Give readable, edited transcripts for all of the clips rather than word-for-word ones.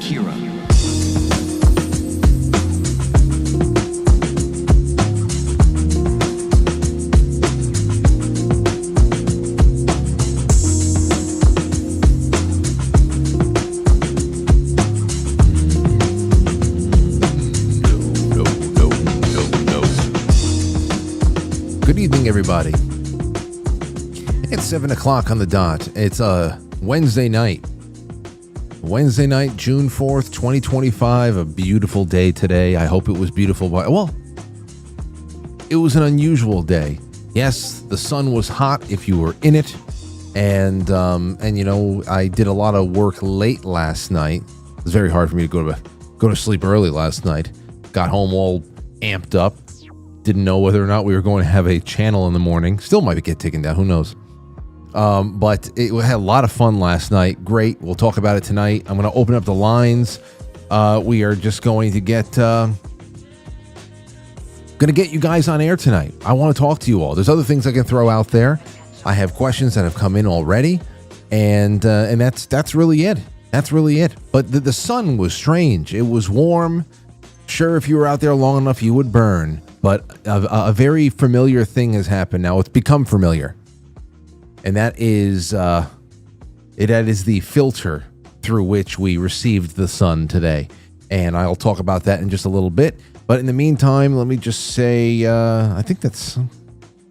Kira. Good evening, everybody. It's 7 o'clock on the dot. It's Wednesday night. Wednesday night, June 4th, 2025. A beautiful day today. I hope it was beautiful. Well, it was an unusual day. Yes, the sun was hot if you were in it. And you know, I did a lot of work late last night. It was very hard for me to go to sleep early last night. Got home all amped up. Didn't know whether or not we were going to have a channel in the morning. Still might get taken down. Who knows? But we had a lot of fun last night. Great. We'll talk about it tonight. I'm going to open up the lines. We are just going to get you guys on air tonight. I want to talk to you all. There's other things I can throw out there. I have questions that have come in already, and that's really it. That's really it. But the sun was strange. It was warm. Sure, if you were out there long enough, you would burn. But a very familiar thing has happened now. It's become familiar. And that is the filter through which we received the sun today. And I'll talk about that in just a little bit. But in the meantime, let me just say, I think that's,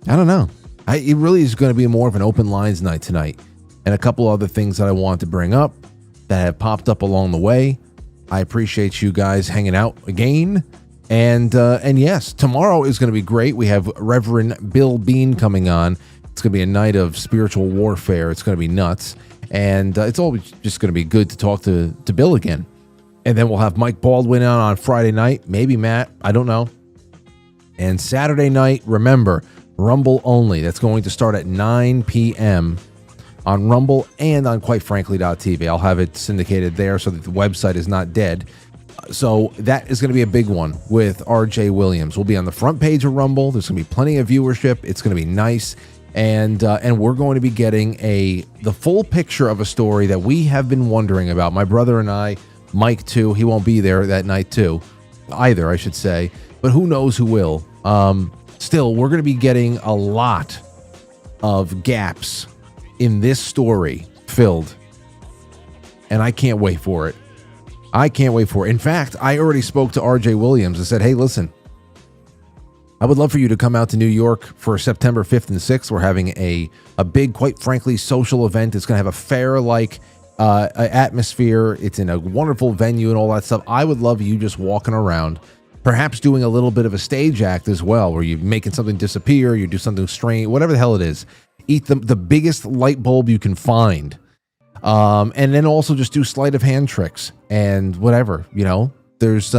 I don't know. It really is going to be more of an open lines night tonight. And a couple other things that I want to bring up that have popped up along the way. I appreciate you guys hanging out again. And yes, tomorrow is going to be great. We have Reverend Bill Bean coming on. It's going to be a night of spiritual warfare. It's going to be nuts. And it's always just going to be good to talk to Bill again. And then we'll have Mike Baldwin on Friday night. Maybe Matt. I don't know. And Saturday night, remember, Rumble only. That's going to start at 9 p.m. on Rumble and on quitefrankly.tv. I'll have it syndicated there so that the website is not dead. So that is going to be a big one with RJ Williams. We'll be on the front page of Rumble. There's going to be plenty of viewership. It's going to be nice. And we're going to be getting the full picture of a story that we have been wondering about. My brother and I, Mike too, he won't be there that night too, either, I should say. But who knows who will. Still, we're going to be getting a lot of gaps in this story filled. And I can't wait for it. I can't wait for it. In fact, I already spoke to RJ Williams and said, hey, listen, I would love for you to come out to New York for September 5th and 6th. We're having a big, quite frankly, social event. It's going to have a fair-like atmosphere. It's in a wonderful venue and all that stuff. I would love you just walking around, perhaps doing a little bit of a stage act as well, where you're making something disappear, you do something strange, whatever the hell it is. Eat the biggest light bulb you can find. And then also just do sleight of hand tricks and whatever, you know. There's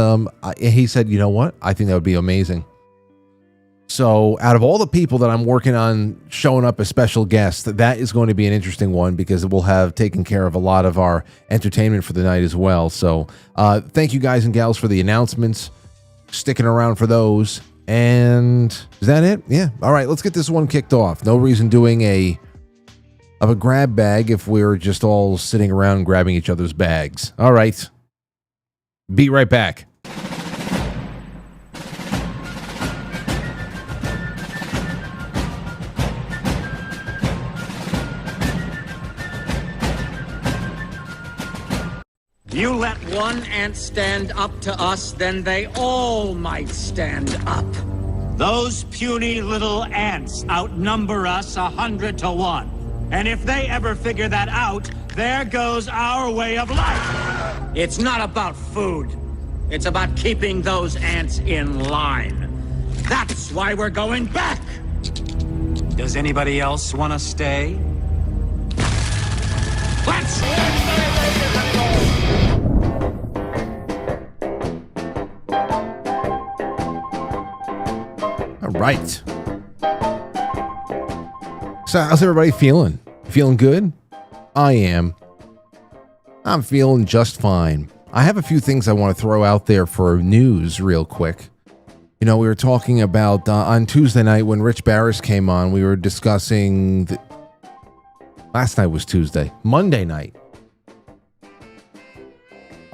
he said, you know what? I think that would be amazing. So out of all the people that I'm working on showing up as special guests, that is going to be an interesting one because it will have taken care of a lot of our entertainment for the night as well. So thank you guys and gals for the announcements, sticking around for those. And is that it? Yeah. All right, let's get this one kicked off. No reason doing a grab bag if we're just all sitting around grabbing each other's bags. All right. Be right back. You let one ant stand up to us, then they all might stand up. Those puny little ants outnumber us 100 to 1. And if they ever figure that out, there goes our way of life. It's not about food. It's about keeping those ants in line. That's why we're going back. Does anybody else want to stay? Let's All right. So how's everybody feeling? Feeling good? I am. I'm feeling just fine. I have a few things I want to throw out there for news real quick. You know, we were talking about on Tuesday night when Rich Barris came on, we were discussing last night was Tuesday. Monday night.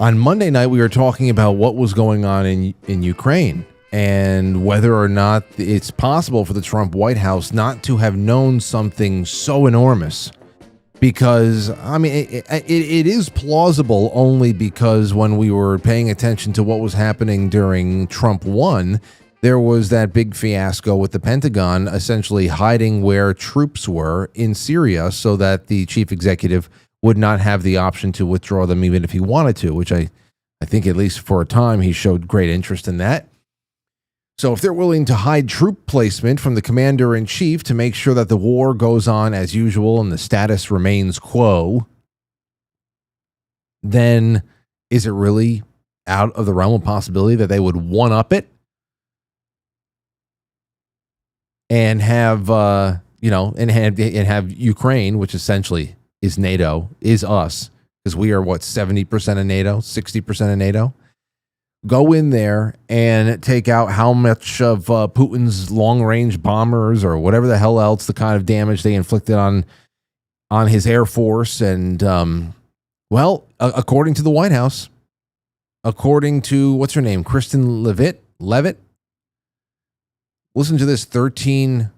On Monday night, we were talking about what was going on in Ukraine and whether or not it's possible for the Trump White House not to have known something so enormous. Because, I mean, it is plausible only because when we were paying attention to what was happening during Trump 1, there was that big fiasco with the Pentagon essentially hiding where troops were in Syria so that the chief executive would not have the option to withdraw them even if he wanted to, which I think at least for a time he showed great interest in that. So if they're willing to hide troop placement from the commander-in-chief to make sure that the war goes on as usual and the status remains quo, then is it really out of the realm of possibility that they would one-up it and have, and have Ukraine, which essentially is NATO, is us, because we are, 70% of NATO, 60% of NATO, go in there and take out how much of Putin's long-range bombers or whatever the hell else, the kind of damage they inflicted on his Air Force. And, according to the White House, according to, what's her name, Kristen Levitt, listen to this, 13...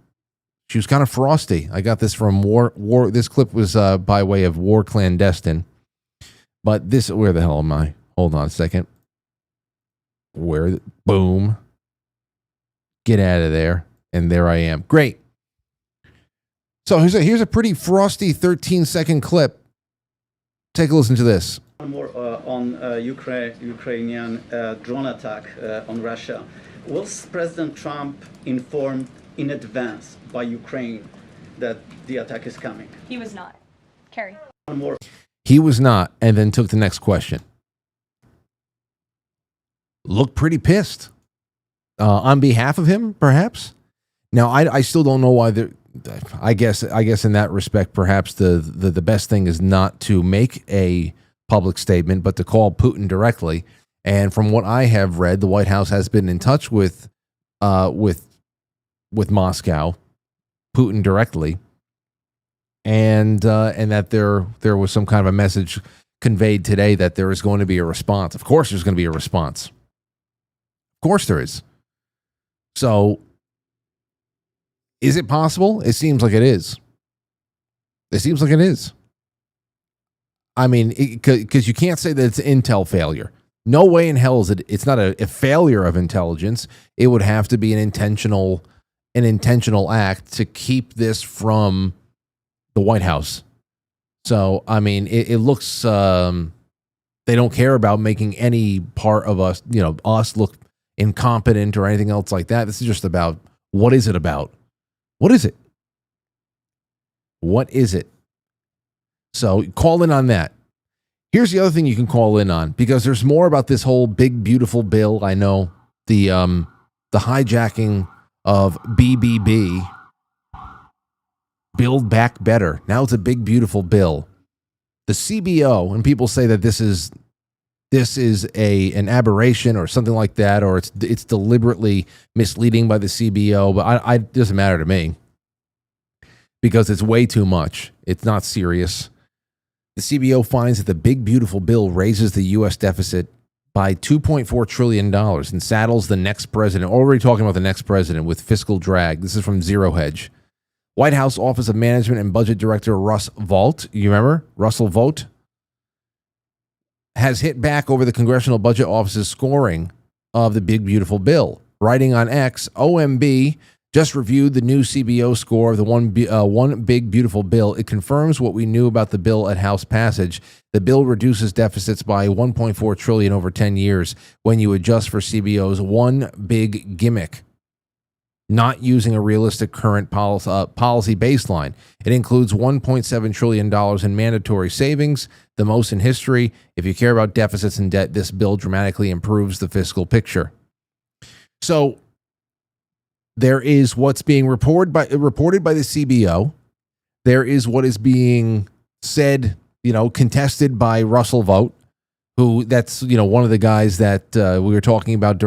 She was kind of frosty. I got this from War. This clip was by way of War Clandestine. But this, where the hell am I? Hold on a second. Boom. Get out of there. And there I am. Great. So here's a pretty frosty 13-second clip. Take a listen to this. More on Ukrainian drone attack on Russia. Was President Trump informed in advance by Ukraine that the attack is coming? He was not. Carrie. He was not, and then took the next question. Looked pretty pissed. On behalf of him, perhaps? Now, I still don't know why I guess in that respect, perhaps the best thing is not to make a public statement, but to call Putin directly. And from what I have read, the White House has been in touch with Moscow, Putin directly, and that there was some kind of a message conveyed today that there is going to be a response. Of course, there's going to be a response. Of course, there is. So, is it possible? It seems like it is. It seems like it is. I mean, because you can't say that it's intel failure. No way in hell is it. It's not a failure of intelligence. It would have to be an intentional act to keep this from the White House. So, I mean, it looks they don't care about making any part of us, us look incompetent or anything else like that. This is just about, what is it about? What is it? What is it? So call in on that. Here's the other thing you can call in on, because there's more about this whole big, beautiful bill. I know the hijacking of BBB, Build Back Better. Now it's a big, beautiful bill. The CBO, and people say that this is an aberration or something like that, or it's deliberately misleading by the CBO, but it doesn't matter to me because it's way too much. It's not serious. The CBO finds that the big, beautiful bill raises the U.S. deficit by $2.4 trillion and saddles the next president, already talking about the next president, with fiscal drag. This is from Zero Hedge. White House Office of Management and Budget Director Russ Vought, you remember? Russell Vought? Has hit back over the Congressional Budget Office's scoring of the big, beautiful bill. Writing on X, OMB just reviewed the new CBO score of the one big, beautiful bill. It confirms what we knew about the bill at House passage. The bill reduces deficits by $1.4 trillion over 10 years when you adjust for CBO's one big gimmick, not using a realistic current policy baseline. It includes $1.7 trillion in mandatory savings, the most in history. If you care about deficits and debt, this bill dramatically improves the fiscal picture. So there is what's being reported by the CBO. There is what is being said, contested by Russell Vought, who that's one of the guys that we were talking about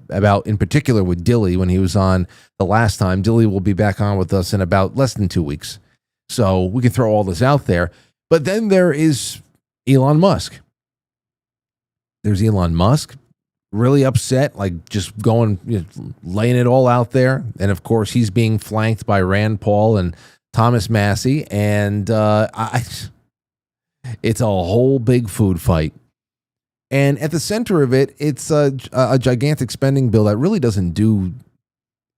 about in particular with Dilly when he was on the last time. Dilly will be back on with us in about less than 2 weeks, so we can throw all this out there. But then there is Elon Musk. There's Elon Musk, really upset, like just going, laying it all out there. And of course, he's being flanked by Rand Paul and Thomas Massey. And it's a whole big food fight. And at the center of it, it's a gigantic spending bill that really doesn't do,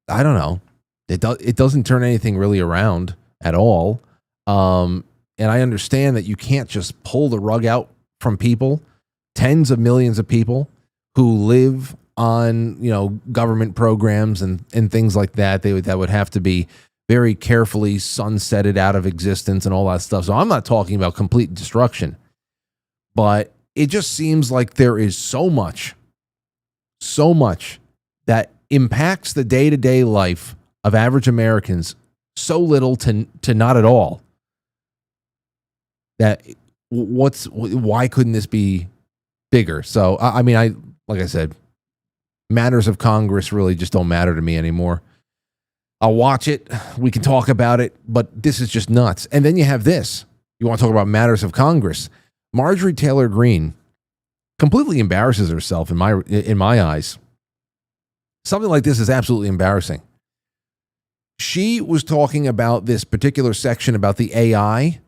I don't know, it doesn't turn anything really around at all. And I understand that you can't just pull the rug out from people, tens of millions of people who live on, government programs and things like that. That would have to be very carefully sunsetted out of existence and all that stuff. So I'm not talking about complete destruction, but it just seems like there is so much that impacts the day-to-day life of average Americans, so little to not at all, that why couldn't this be bigger? So, like I said, matters of Congress really just don't matter to me anymore. I'll watch it. We can talk about it, but this is just nuts. And then you have this. You want to talk about matters of Congress. Marjorie Taylor Greene completely embarrasses herself in my eyes. Something like this is absolutely embarrassing. She was talking about this particular section about the AI,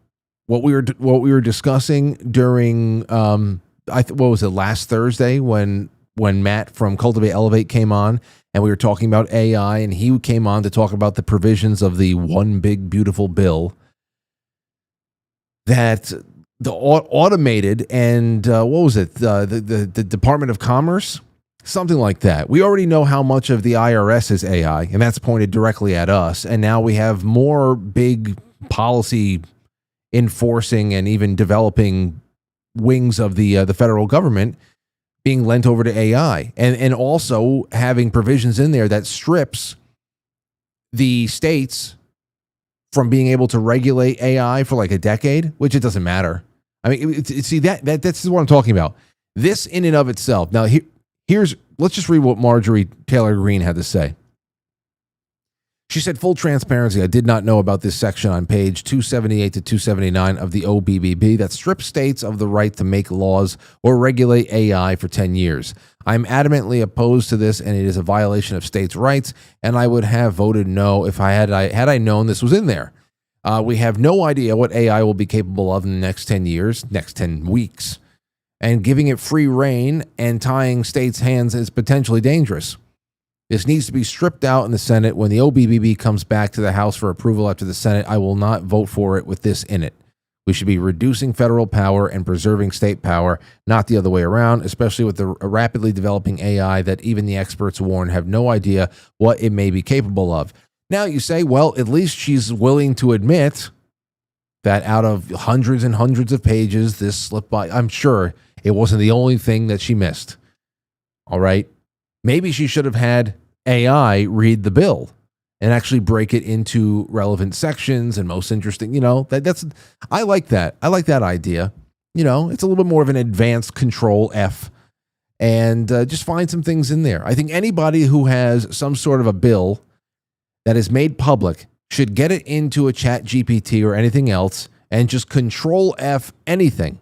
what we were discussing during what was it, last Thursday when Matt from Cultivate Elevate came on and we were talking about AI, and he came on to talk about the provisions of the One Big Beautiful Bill that the automated and what was it, the Department of Commerce, something like that. We already know how much of the IRS is AI, and that's pointed directly at us. And now we have more big policy enforcing and even developing wings of the federal government being lent over to AI, and also having provisions in there that strips the states from being able to regulate AI for like a decade, which it doesn't matter. I mean, see that's what I'm talking about. This in and of itself. Now, let's just read what Marjorie Taylor Greene had to say. She said, full transparency, I did not know about this section on page 278 to 279 of the OBBB that strips states of the right to make laws or regulate AI for 10 years. I'm adamantly opposed to this, and it is a violation of states' rights, and I would have voted no if had I known this was in there. We have no idea what AI will be capable of in the next 10 years, next 10 weeks, and giving it free rein and tying states' hands is potentially dangerous. This needs to be stripped out in the Senate. When the OBBB comes back to the House for approval after the Senate, I will not vote for it with this in it. We should be reducing federal power and preserving state power, not the other way around, especially with the rapidly developing AI that even the experts warn have no idea what it may be capable of. Now you say, well, at least she's willing to admit that out of hundreds and hundreds of pages, this slipped by. I'm sure it wasn't the only thing that she missed. All right. Maybe she should have had AI read the bill and actually break it into relevant sections and most interesting. I like that. I like that idea. It's a little bit more of an advanced Control F, and just find some things in there. I think anybody who has some sort of a bill that is made public should get it into a Chat GPT or anything else and just Control F anything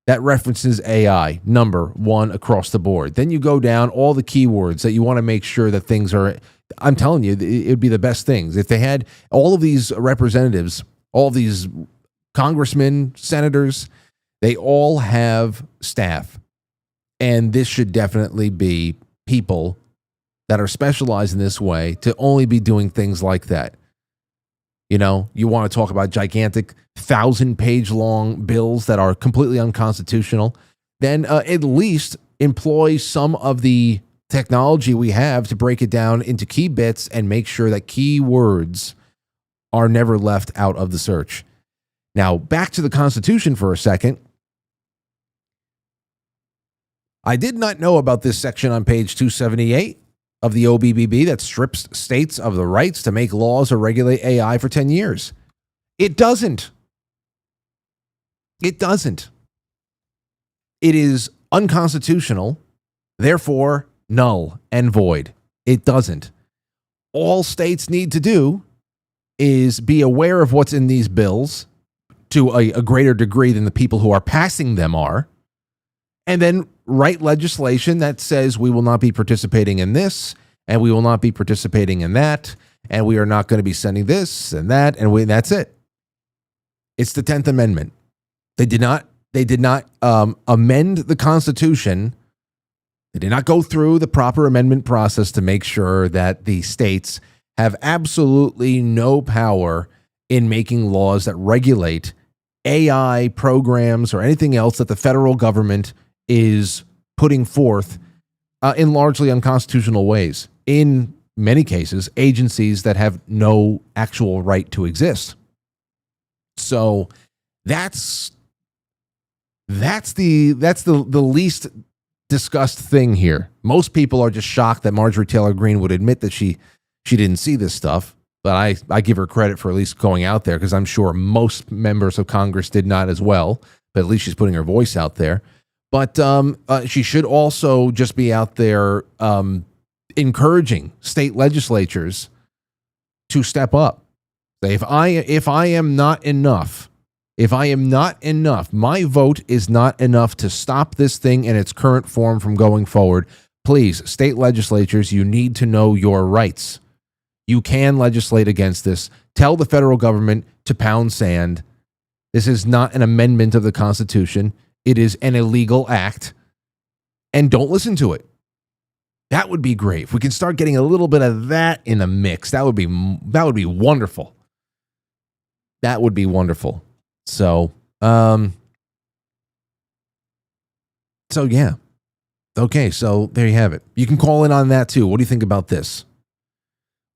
that references AI, number one across the board. Then you go down all the keywords that you want to make sure that things are, I'm telling you, it would be the best things. If they had all of these representatives, all of these congressmen, senators, they all have staff. And this should definitely be people that are specialized in this way to only be doing things like that. You want to talk about gigantic 1,000-page long bills that are completely unconstitutional, then at least employ some of the technology we have to break it down into key bits and make sure that key words are never left out of the search. Now, back to the Constitution for a second. I did not know about this section on page 278 of the OBBB that strips states of the rights to make laws or regulate AI for 10 years. It doesn't. It doesn't. It is unconstitutional, therefore null and void. It doesn't. All states need to do is be aware of what's in these bills to a greater degree than the people who are passing them are, and then write legislation that says we will not be participating in this, and we will not be participating in that, and we are not going to be sending this and that, and that's it. It's the 10th Amendment. They did not amend the Constitution. They did not go through the proper amendment process to make sure that the states have absolutely no power in making laws that regulate AI programs or anything else that the federal government is putting forth in largely unconstitutional ways. In many cases, agencies that have no actual right to exist. So that's the least discussed thing here. Most people are just shocked that Marjorie Taylor Greene would admit that she didn't see this stuff. But I give her credit for at least going out there, because I'm sure most members of Congress did not as well. But at least she's putting her voice out there. But she should also just be out there encouraging state legislatures to step up. If I am not enough, my vote is not enough to stop this thing in its current form from going forward. Please, state legislatures, you need to know your rights. You can legislate against this. Tell the federal government to pound sand. This is not an amendment of the Constitution. It is an illegal act. And don't listen to it. That would be great. If we can start getting a little bit of that in the mix, that would be wonderful. That would be wonderful. So yeah. Okay, so there you have it. You can call in on that too. What do you think about this?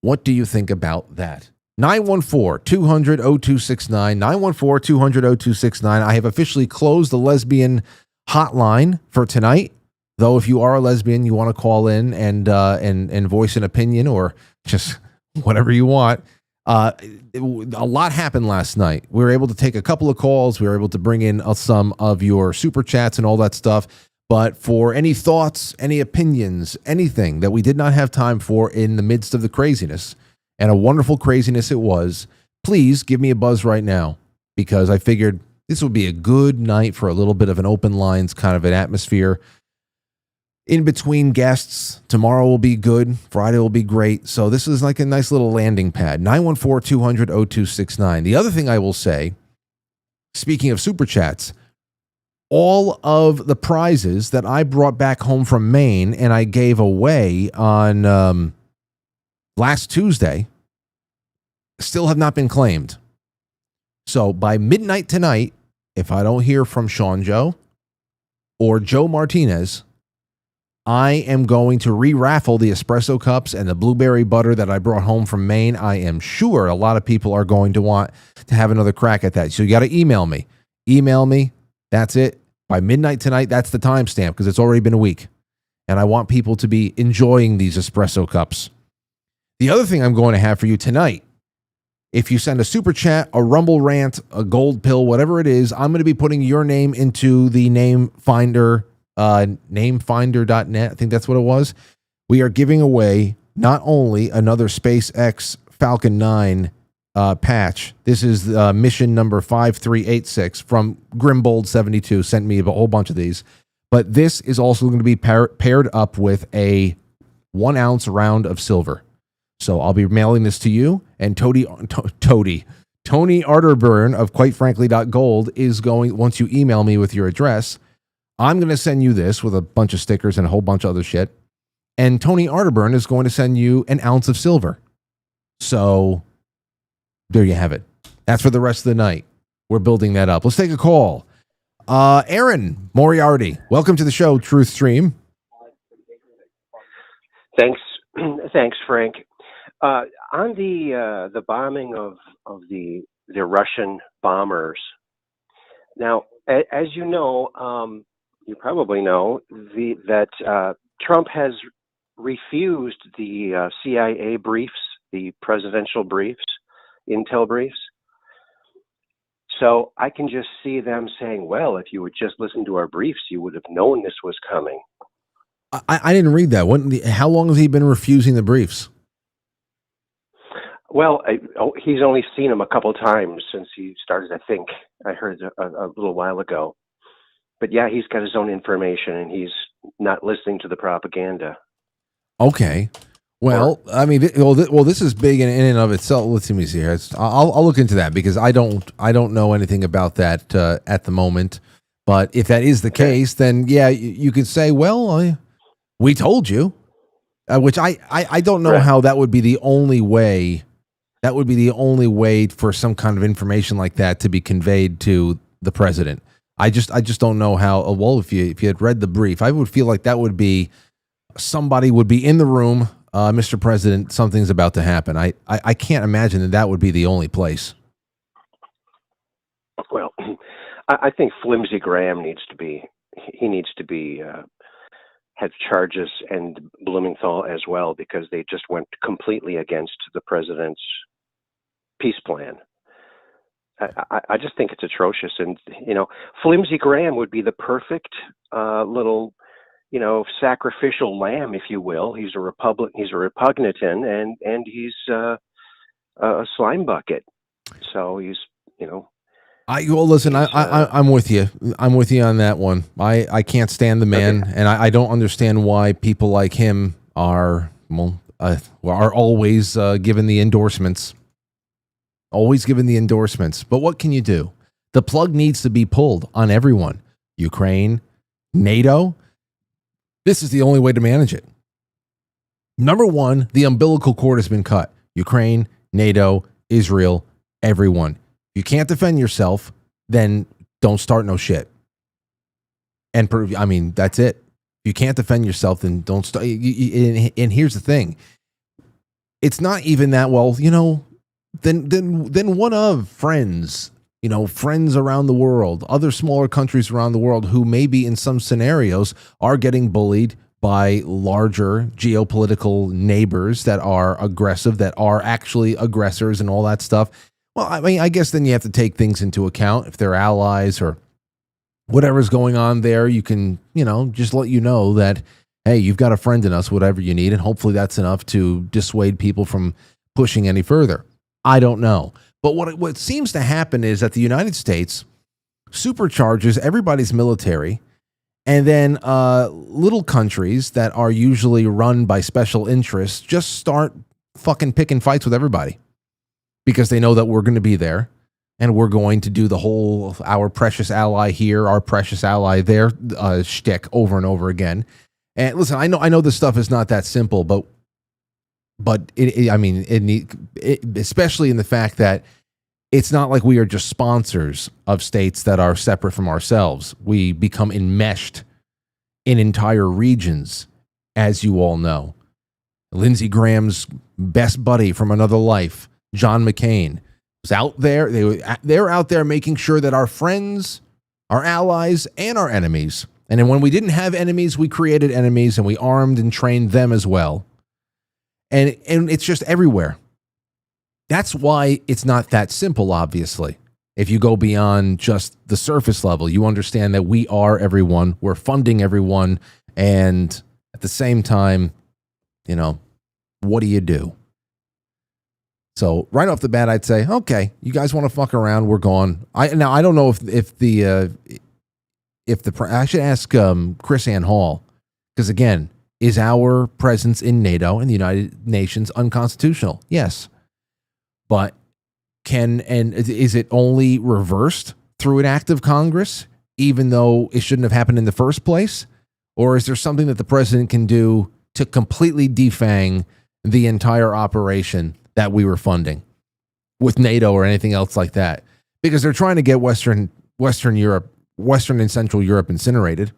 What do you think about that? 914-200-0269, 914-200-0269. I have officially closed the lesbian hotline for tonight. Though if you are a lesbian, you want to call in and voice an opinion or just whatever you want. A lot happened last night. We were able to take a couple of calls. We were able to bring in some of your super chats and all that stuff. But for any thoughts, any opinions, anything that we did not have time for in the midst of the craziness, and a wonderful craziness it was, please give me a buzz right now, because I figured this would be a good night for a little bit of an open lines kind of an atmosphere. In between guests, tomorrow will be good. Friday will be great. So this is like a nice little landing pad. 914-200-0269. The other thing I will say, speaking of super chats, all of the prizes that I brought back home from Maine and I gave away on last Tuesday still have not been claimed. So by midnight tonight, if I don't hear from Sean Joe or Joe Martinez, I am going to re-raffle the espresso cups and the blueberry butter that I brought home from Maine. I am sure a lot of people are going to want to have another crack at that. So you got to email me. Email me. That's it. By midnight tonight, that's the timestamp, because it's already been a week. And I want people to be enjoying these espresso cups. The other thing I'm going to have for you tonight, if you send a super chat, a Rumble rant, a gold pill, whatever it is, I'm going to be putting your name into the name finder, namefinder.net. I think that's what it was. We are giving away not only another SpaceX Falcon 9 patch. This is mission number 5386 from Grimbold72. Sent me a whole bunch of these. But this is also going to be paired up with a 1 ounce round of silver. So I'll be mailing this to you. And Tony Arterburn of Quite Frankly.gold is going, once you email me with your address, I'm going to send you this with a bunch of stickers and a whole bunch of other shit. And Tony Arterburn is going to send you an ounce of silver. So there you have it. That's for the rest of the night. We're building that up. Let's take a call. Aaron Moriarty, welcome to the show, Truth Stream. Thanks, Frank. On the bombing of the Russian bombers. Now, as you know, you probably know that Trump has refused the CIA briefs, the presidential briefs, intel briefs. So I can just see them saying, well, if you would just listen to our briefs, you would have known this was coming. I didn't read that. How long has he been refusing the briefs? Well, he's only seen them a couple times since he started, I think. I heard a little while ago. But yeah, he's got his own information, and he's not listening to the propaganda. Okay. Well, I mean, this is big in and of itself. Let's see me see here. I'll look into that because I don't know anything about that at the moment. But if that is the case, then yeah, you could say, well, we told you, which I don't know how that would be the only way. That would be the only way for some kind of information like that to be conveyed to the president. I just don't know how. Well, if you had read the brief, I would feel like that would be somebody would be in the room. Mr. President, something's about to happen. I can't imagine that would be the only place. Well, I think Flimsy Graham needs to be have charges, and Blumenthal as well, because they just went completely against the president's peace plan. I just think it's atrocious. And, Flimsy Graham would be the perfect little, sacrificial lamb, if you will. He's a Republican, and he's a slime bucket. So he's, listen, I'm with you. I'm with you on that one. I can't stand the man, and I don't understand why people like him are always given the endorsements. Always given the endorsements. But what can you do? The plug needs to be pulled on everyone. Ukraine, NATO. This is the only way to manage it. Number one, the umbilical cord has been cut. Ukraine, NATO, Israel, everyone. If you can't defend yourself, then don't start no shit. And that's it. If you can't defend yourself, then don't start. And here's the thing. It's not even that, then one of friends, friends around the world, other smaller countries around the world who maybe in some scenarios are getting bullied by larger geopolitical neighbors that are aggressive, that are actually aggressors and all that stuff. Well, I guess then you have to take things into account. If they're allies or whatever's going on there, you can, just let you know that, hey, you've got a friend in us, whatever you need. And hopefully that's enough to dissuade people from pushing any further. I don't know. But what seems to happen is that the United States supercharges everybody's military, and then little countries that are usually run by special interests just start fucking picking fights with everybody because they know that we're going to be there and we're going to do the whole our precious ally here, our precious ally there shtick over and over again. And listen, I know this stuff is not that simple, but especially in the fact that it's not like we are just sponsors of states that are separate from ourselves. We become enmeshed in entire regions, as you all know. Lindsey Graham's best buddy from another life, John McCain, was out there. They're out there making sure that our friends, our allies, and our enemies. And then when we didn't have enemies, we created enemies, and we armed and trained them as well. And it's just everywhere. That's why it's not that simple, obviously. If you go beyond just the surface level, you understand that we are everyone, we're funding everyone, and at the same time, what do you do? So right off the bat, I'd say, okay, you guys want to fuck around, we're gone. I don't know I should ask Chris Ann Hall, because again, is our presence in NATO and the United Nations unconstitutional? Yes. But is it only reversed through an act of Congress, even though it shouldn't have happened in the first place? Or is there something that the president can do to completely defang the entire operation that we were funding with NATO or anything else like that? Because they're trying to get Western Europe, Western and Central Europe incinerated.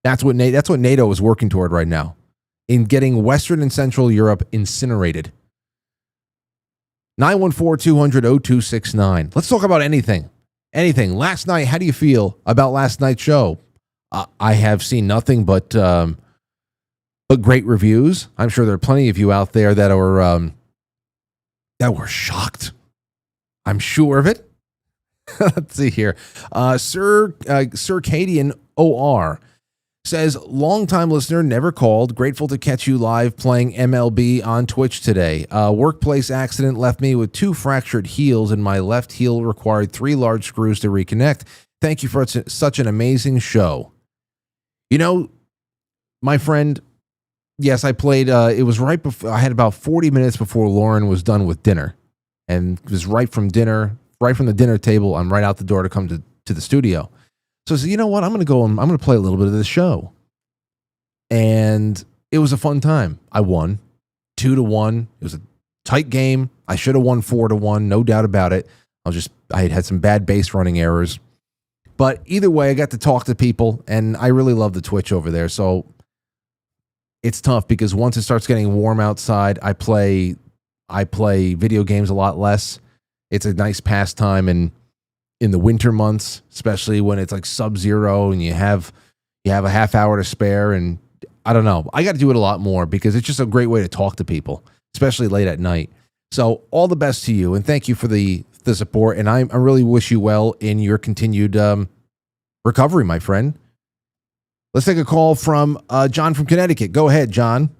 That's what NATO is working toward right now, in getting Western and Central Europe incinerated. 914-200-0269. Let's talk about anything. Anything. Last night, how do you feel about last night's show? I have seen nothing but great reviews. I'm sure there are plenty of you out there that were shocked. I'm sure of it. Let's see here. Circadian OR says, longtime listener, never called. Grateful to catch you live playing MLB on Twitch today. Workplace accident left me with 2 fractured heels, and my left heel required 3 large screws to reconnect. Thank you for such an amazing show. my friend, yes, I played. It was right before, I had about 40 minutes before Lauren was done with dinner. And it was right from the dinner table. I'm right out the door to come to the studio. So I said, you know what? I'm going to play a little bit of this show. And it was a fun time. I won 2-1. It was a tight game. I should have won 4-1. No doubt about it. I had some bad base running errors. But either way, I got to talk to people, and I really love the Twitch over there. So it's tough because once it starts getting warm outside, I play video games a lot less. It's a nice pastime in the winter months, especially when it's like sub-zero and you have a half hour to spare. And I don't know. I got to do it a lot more because it's just a great way to talk to people, especially late at night. So all the best to you, and thank you for the support. And I really wish you well in your continued recovery, my friend. Let's take a call from John from Connecticut. Go ahead, John.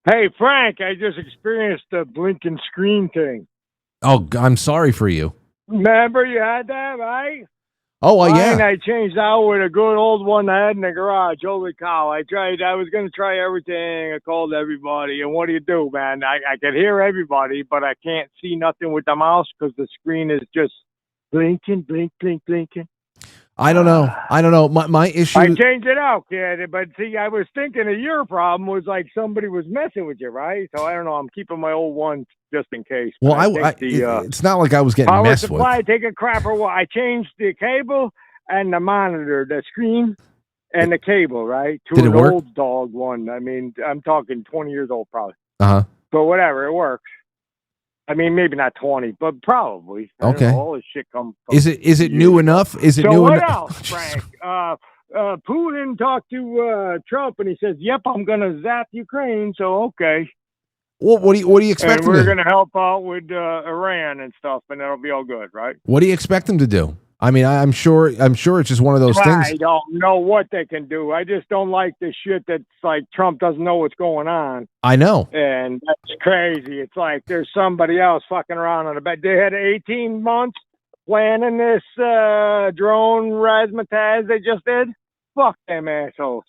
Hey, Frank, I just experienced the blinking screen thing. Oh, I'm sorry for you. Remember you had that, right? Oh, yeah. I changed out with a good old one I had in the garage. Holy cow. I was going to try everything. I called everybody. And what do you do, man? I can hear everybody, but I can't see nothing with the mouse because the screen is just blinking, blinking. I don't know. My issue. I changed it out, kid. But see, I was thinking your problem was like somebody was messing with you, right? So I don't know. I'm keeping my old one just in case. Well, it's not like I was getting power messed supply, with. Take a crap or what? I changed the cable and the monitor, the screen and the cable, right? To Did it an work? old dog one. I mean, I'm talking 20 years old probably. Uh-huh. But whatever, it works. I mean, maybe not 20, but probably. I don't Okay. know, all this shit comes. Is it new enough? Is it so new what enough? else, Frank? Putin talked to Trump, and he says, "Yep, I'm going to zap Ukraine." So okay. What do you expect And him we're to? going to help out with Iran and stuff, and that'll be all good, right? What do you expect him to do? I mean, I'm sure it's just one of those things. I don't know what they can do. I just don't like the shit that's like Trump doesn't know what's going on. I know. And that's crazy. It's like there's somebody else fucking around on the bed. They had 18 months planning this drone razzmatazz they just did. Fuck them assholes.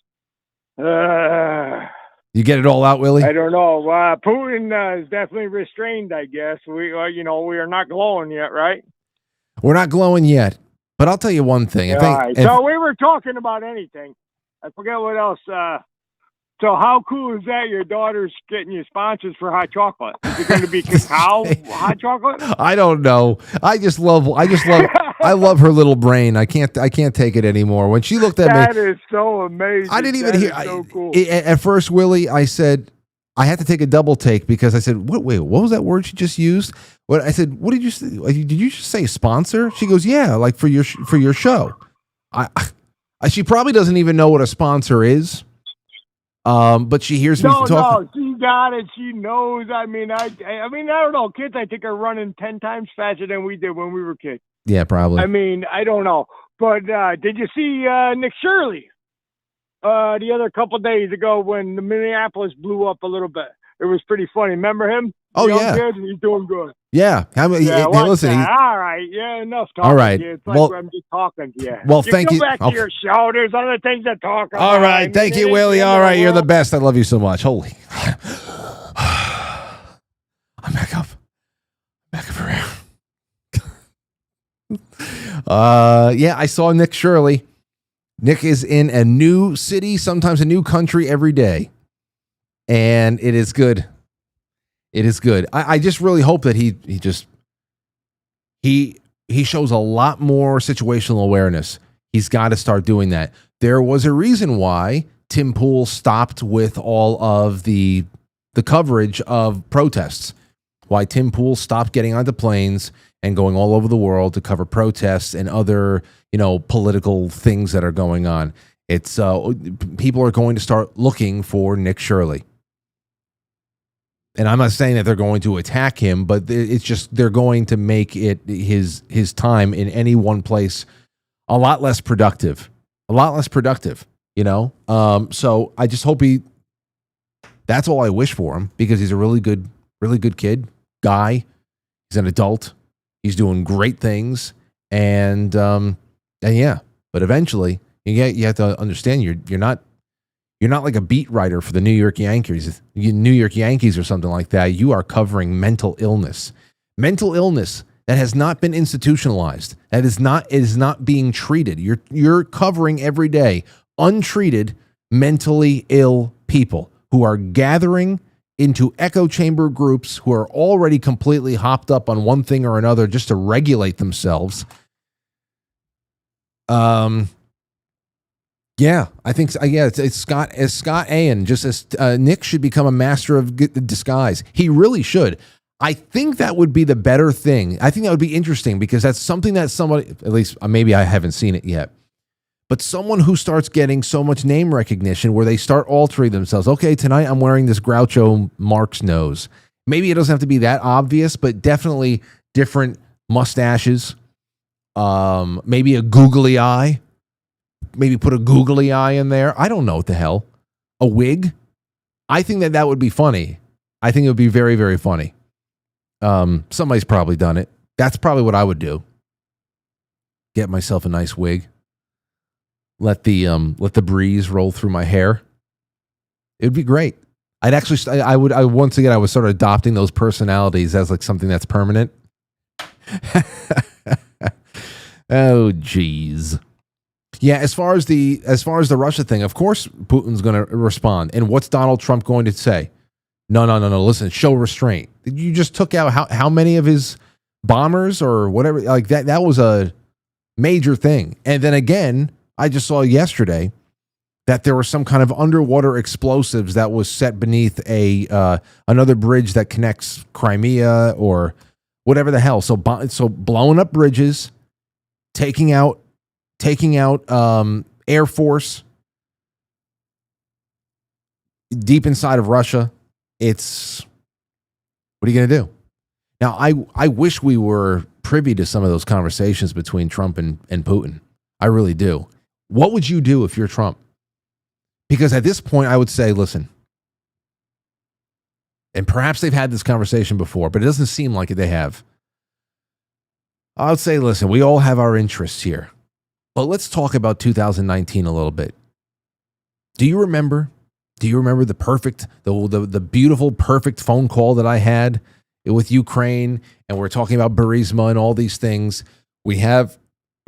You get it all out, Willie? I don't know. Putin is definitely restrained, I guess. We are not glowing yet, right? We're not glowing yet. But I'll tell you one thing. All right. So we were talking about anything. I forget what else. So how cool is that? Your daughter's getting you sponsors for hot chocolate. Is it going to be cacao hot chocolate? I don't know. I love her little brain. I can't take it anymore. When she looked at me, that is so amazing. I didn't even hear. So cool. At first, Willie, I said I had to take a double take because I said, "Wait, what was that word she just used?" What I said, "What did you say? Did you just say sponsor?" She goes, "Yeah, like for your show." She probably doesn't even know what a sponsor is. But she hears me talking. No, she got it. She knows. I mean, I don't know. Kids, I think are running 10 times faster than we did when we were kids. Yeah, probably. I mean, I don't know. But did you see Nick Shirley the other couple days ago when the Minneapolis blew up a little bit? It was pretty funny. Remember him? Oh, Young yeah. Kid? He's doing good. Yeah. Hey, listen. All right. Yeah, enough talking. All right. To you. It's like Well, I'm just talking to you. well, thank you. Go back to your show. There's other things to talk about. All right. Thank you, Willie. All right. You're the best. I love you so much. Holy. I'm back up. Back up around. Yeah, I saw Nick Shirley. Nick is in a new city, sometimes a new country every day. And it is good. It is good. I just really hope that he shows a lot more situational awareness. He's got to start doing that. There was a reason why Tim Pool stopped with all of the coverage of protests. Why Tim Pool stopped getting onto planes and going all over the world to cover protests and other, political things that are going on. It's people are going to start looking for Nick Shirley. And I'm not saying that they're going to attack him, but it's just they're going to make it his time in any one place a lot less productive. So I just hope that's all I wish for him because he's a really good kid, guy. He's an adult. He's doing great things. And yeah, but eventually you have to understand you're not You're not like a beat writer for the New York Yankees or something like that. You are covering mental illness that has not been institutionalized. It is not being treated. You're covering every day untreated mentally ill people who are gathering into echo chamber groups, who are already completely hopped up on one thing or another just to regulate themselves. Yeah, I think so. Yeah, it's Scott Ayan. Just as Nick should become a master of disguise. He really should. I think that would be the better thing. I think that would be interesting because that's something that somebody, at least maybe I haven't seen it yet, but someone who starts getting so much name recognition where they start altering themselves. Okay, tonight I'm wearing this Groucho Marx nose. Maybe it doesn't have to be that obvious, but definitely different mustaches. Maybe a googly eye. Maybe put a googly eye in there. I don't know what the hell. A wig. I think that would be funny. I think it would be very, very funny. Somebody's probably done it. That's probably what I would do. Get myself a nice wig. Let the breeze roll through my hair. It would be great. I would start adopting those personalities as like something that's permanent. Oh, geez. Yeah, as far as the Russia thing, of course Putin's going to respond. And what's Donald Trump going to say? No. Listen, show restraint. You just took out how many of his bombers or whatever like that. That was a major thing. And then again, I just saw yesterday that there was some kind of underwater explosives that was set beneath another bridge that connects Crimea or whatever the hell. So blowing up bridges, taking out Air Force deep inside of Russia. What are you going to do? Now, I wish we were privy to some of those conversations between Trump and Putin. I really do. What would you do if you're Trump? Because at this point, I would say, listen, and perhaps they've had this conversation before, but it doesn't seem like they have. I would say, listen, we all have our interests here. But let's talk about 2019 a little bit. Do you remember the beautiful, perfect phone call that I had with Ukraine? And we're talking about Burisma and all these things. We have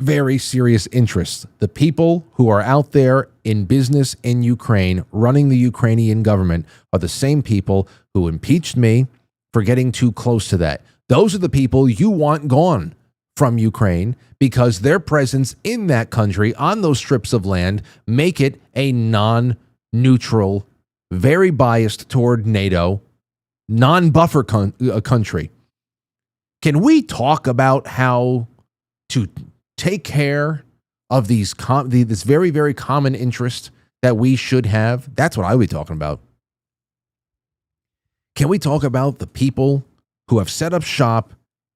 very serious interests. The people who are out there in business in Ukraine, running the Ukrainian government, are the same people who impeached me for getting too close to that. Those are the people you want gone from Ukraine because their presence in that country on those strips of land make it a non-neutral, very biased toward NATO, non-buffer country. Can we talk about how to take care of this very, very common interest that we should have? That's what I would be talking about. Can we talk about the people who have set up shop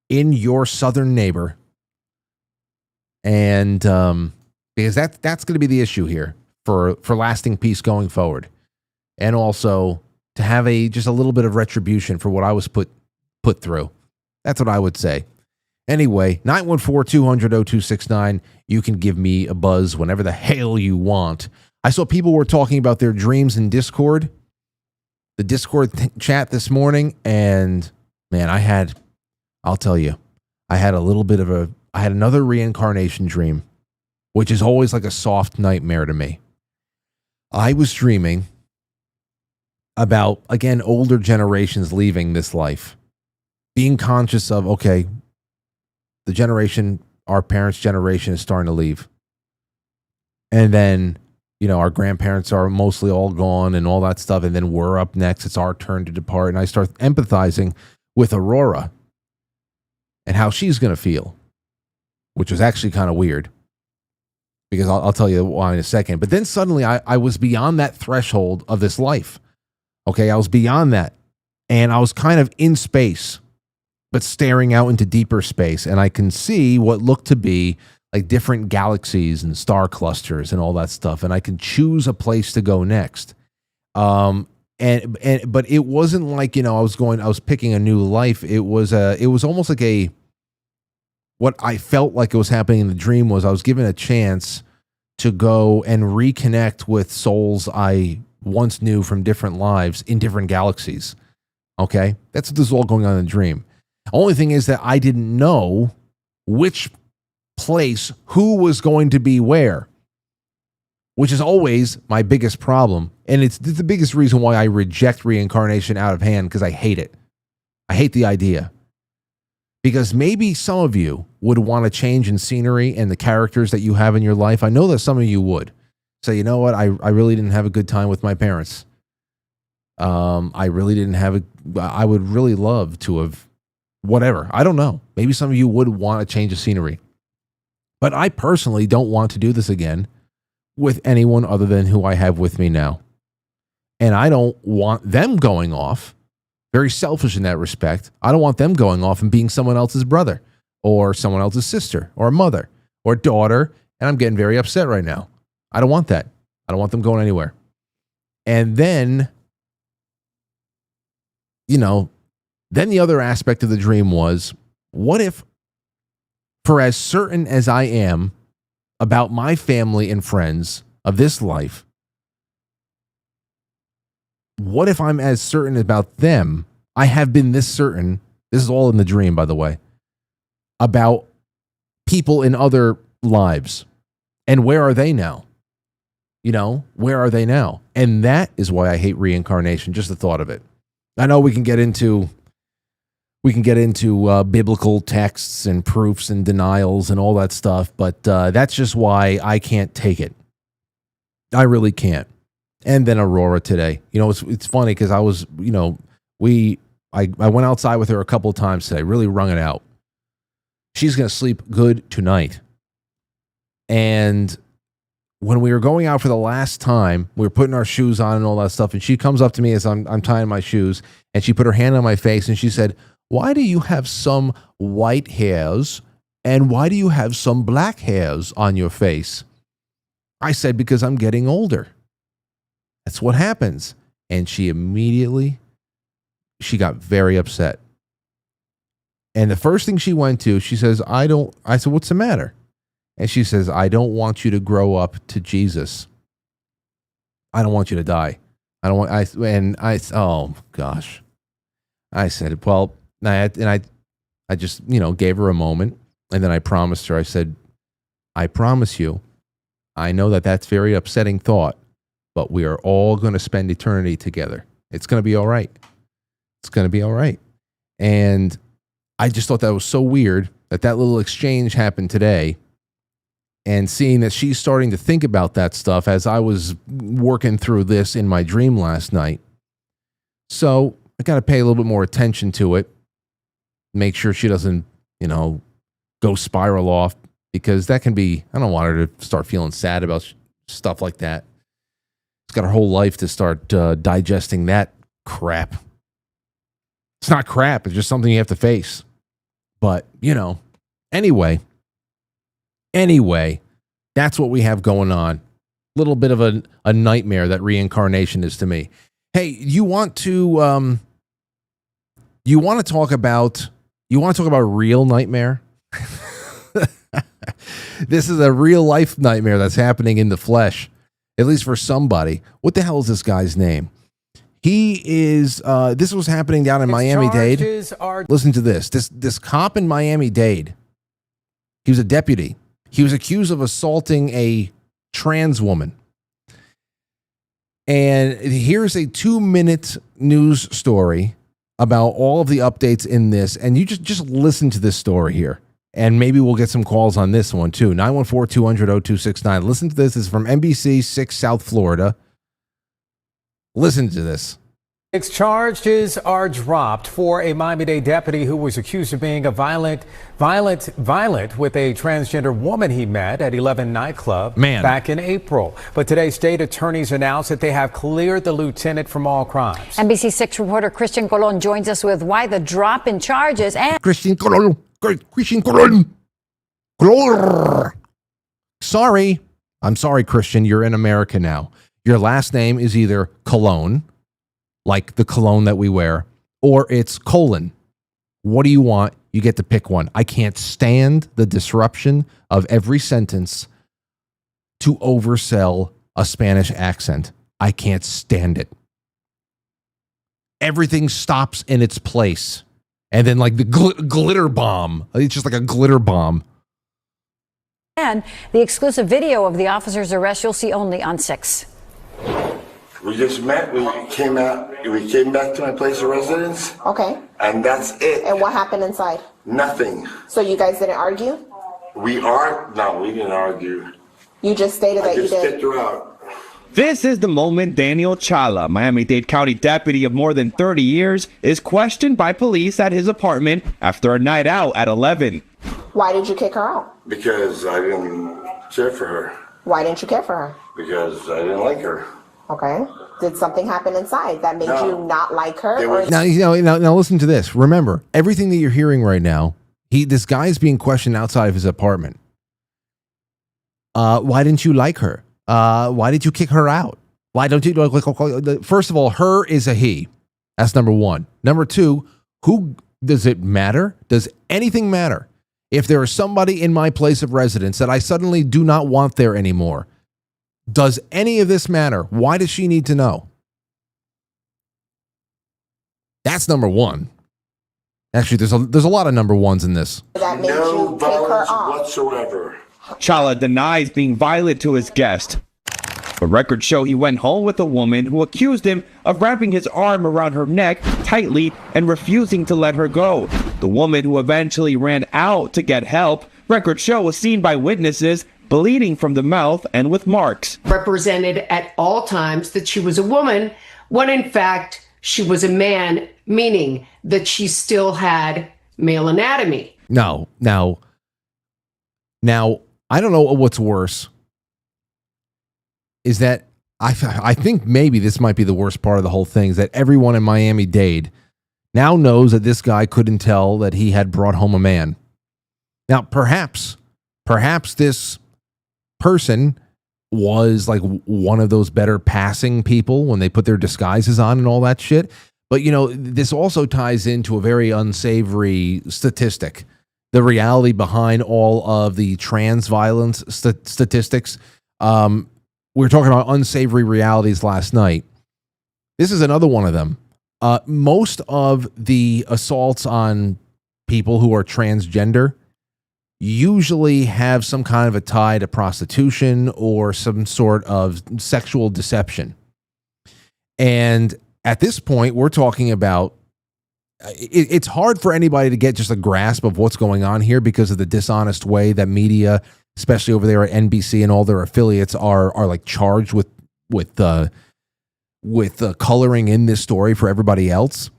in your southern neighbor? And because that's going to be the issue here for lasting peace going forward. And also to have just a little bit of retribution for what I was put through. That's what I would say. Anyway, 914-200-0269. You can give me a buzz whenever the hell you want. I saw people were talking about their dreams in Discord, the Discord chat this morning, and man, I had another reincarnation dream, which is always like a soft nightmare to me. I was dreaming about, again, older generations leaving this life, being conscious of, okay, our parents' generation is starting to leave. And then, our grandparents are mostly all gone and all that stuff. And then we're up next. It's our turn to depart. And I start empathizing with Aurora and how she's going to feel, which was actually kind of weird because I'll tell you why in a second. But then suddenly I was beyond that threshold of this life. Okay, I was beyond that. And I was kind of in space, but staring out into deeper space. And I can see what looked to be like different galaxies and star clusters and all that stuff. And I can choose a place to go next. But it wasn't like, I was picking a new life. It was almost like what I felt like it was happening in the dream was I was given a chance to go and reconnect with souls I once knew from different lives in different galaxies. Okay? That's what this is all going on in the dream. Only thing is that I didn't know which place, who was going to be where, which is always my biggest problem. And it's the biggest reason why I reject reincarnation out of hand, because I hate it. I hate the idea. Because maybe some of you would want a change in scenery and the characters that you have in your life. I know that some of you would say, you know what, I really didn't have a good time with my parents. I really didn't have I would really love to have whatever. I don't know. Maybe some of you would want a change of scenery. But I personally don't want to do this again with anyone other than who I have with me now. And I don't want them going off. Very selfish in that respect. I don't want them going off and being someone else's brother or someone else's sister or mother or daughter. And I'm getting very upset right now. I don't want that. I don't want them going anywhere. And then, then the other aspect of the dream was, what if, for as certain as I am about my family and friends of this life, what if I'm as certain about them? I have been this certain, this is all in the dream, by the way, about people in other lives. And where are they now? Where are they now? And that is why I hate reincarnation, just the thought of it. I know we can get into biblical texts and proofs and denials and all that stuff, but that's just why I can't take it. I really can't. And then Aurora today. It's funny because I was, I went outside with her a couple of times today, really wrung it out. She's going to sleep good tonight. And when we were going out for the last time, we were putting our shoes on and all that stuff, and she comes up to me as I'm tying my shoes, and she put her hand on my face, and she said, "Why do you have some white hairs, and why do you have some black hairs on your face?" I said, "Because I'm getting older. That's what happens." And she got very upset. And the first thing she went to, she says, I said, "What's the matter?" And she says, "I don't want you to grow up to Jesus. I don't want you to die. Oh gosh. I said, well, I just, gave her a moment. And then I promised her, I said, "I promise you, I know that that's very upsetting thought, but we are all going to spend eternity together. It's going to be all right. It's going to be all right." And I just thought that was so weird that little exchange happened today. And seeing that she's starting to think about that stuff as I was working through this in my dream last night. So I got to pay a little bit more attention to it. Make sure she doesn't, go spiral off, because that can be, I don't want her to start feeling sad about stuff like that. She's got her whole life to start digesting that crap. It's not crap. It's just something you have to face. But, anyway, that's what we have going on. Little bit of a nightmare that reincarnation is to me. Hey, you want to talk about real nightmare? This is a real life nightmare that's happening in the flesh, at least for somebody. What the hell is this guy's name? He is, this was happening down in Miami-Dade. Listen to this. This cop in Miami-Dade, he was a deputy. He was accused of assaulting a trans woman. And here's a 2-minute news story about all of the updates in this. And you just listen to this story here. And maybe we'll get some calls on this one too. 914-200-0269. Listen to this. This is from NBC 6 South Florida. Listen to this. Charges are dropped for a Miami-Dade deputy who was accused of being violent with a transgender woman he met at 11 nightclub back in April. But today, state attorneys announced that they have cleared the lieutenant from all crimes. NBC 6 reporter Christian Colon joins us with why the drop in charges and Christian Colon. Sorry. I'm sorry, Christian. You're in America now. Your last name is either Cologne, like the cologne that we wear, or it's colon. What do you want? You get to pick one. I can't stand the disruption of every sentence to oversell a Spanish accent. I can't stand it. Everything stops in its place. And then like the glitter bomb. It's just like a glitter bomb. And the exclusive video of the officer's arrest you'll see only on 6. We just met. We came back to my place of residence. Okay. And that's it. And what happened inside? Nothing. So you guys didn't argue? No, we didn't argue. You just stated that you did. I just kicked her out. This is the moment Daniel Chala, Miami-Dade County deputy of more than 30 years, is questioned by police at his apartment after a night out at 11. Why did you kick her out? Because I didn't care for her. Why didn't you care for her? Because I didn't like her. Okay. Did something happen inside that made you not like her? Now listen to this. Remember, everything that you're hearing right now, this guy is being questioned outside of his apartment. Why didn't you like her? Why did you kick her out? Why don't you like? First of all, her is a he. That's number one. Number two, who does it matter? Does anything matter if there is somebody in my place of residence that I suddenly do not want there anymore? Does any of this matter? Why does she need to know? That's number one. Actually, there's a lot of number ones in this. That made you kick her off whatsoever. Chala denies being violent to his guest. But records show he went home with a woman who accused him of wrapping his arm around her neck tightly and refusing to let her go. The woman, who eventually ran out to get help, records show was seen by witnesses bleeding from the mouth and with marks. Represented at all times that she was a woman, when in fact she was a man, meaning that she still had male anatomy. Now, I don't know what's worse. Is that I think maybe this might be the worst part of the whole thing, is that everyone in Miami-Dade now knows that this guy couldn't tell that he had brought home a man. Now, perhaps this person was like one of those better passing people when they put their disguises on and all that shit. But, this also ties into a very unsavory statistic. The reality behind all of the trans violence statistics. We were talking about unsavory realities last night. This is another one of them. Most of the assaults on people who are transgender usually have some kind of a tie to prostitution or some sort of sexual deception. And at this point, we're talking about, it's hard for anybody to get just a grasp of what's going on here because of the dishonest way that media, especially over there at NBC and all their affiliates, are like charged with coloring in this story for everybody else.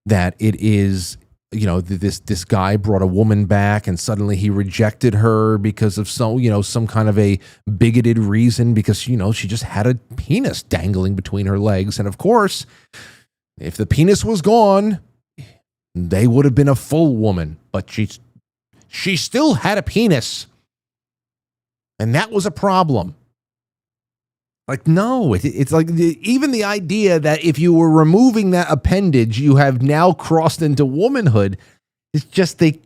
That it is, this guy brought a woman back and suddenly he rejected her because of some kind of a bigoted reason because she just had a penis dangling between her legs. And of course, if the penis was gone, they would have been a full woman, but she still had a penis. And that was a problem. Like, no, it's like even the idea that if you were removing that appendage, you have now crossed into womanhood. It's just this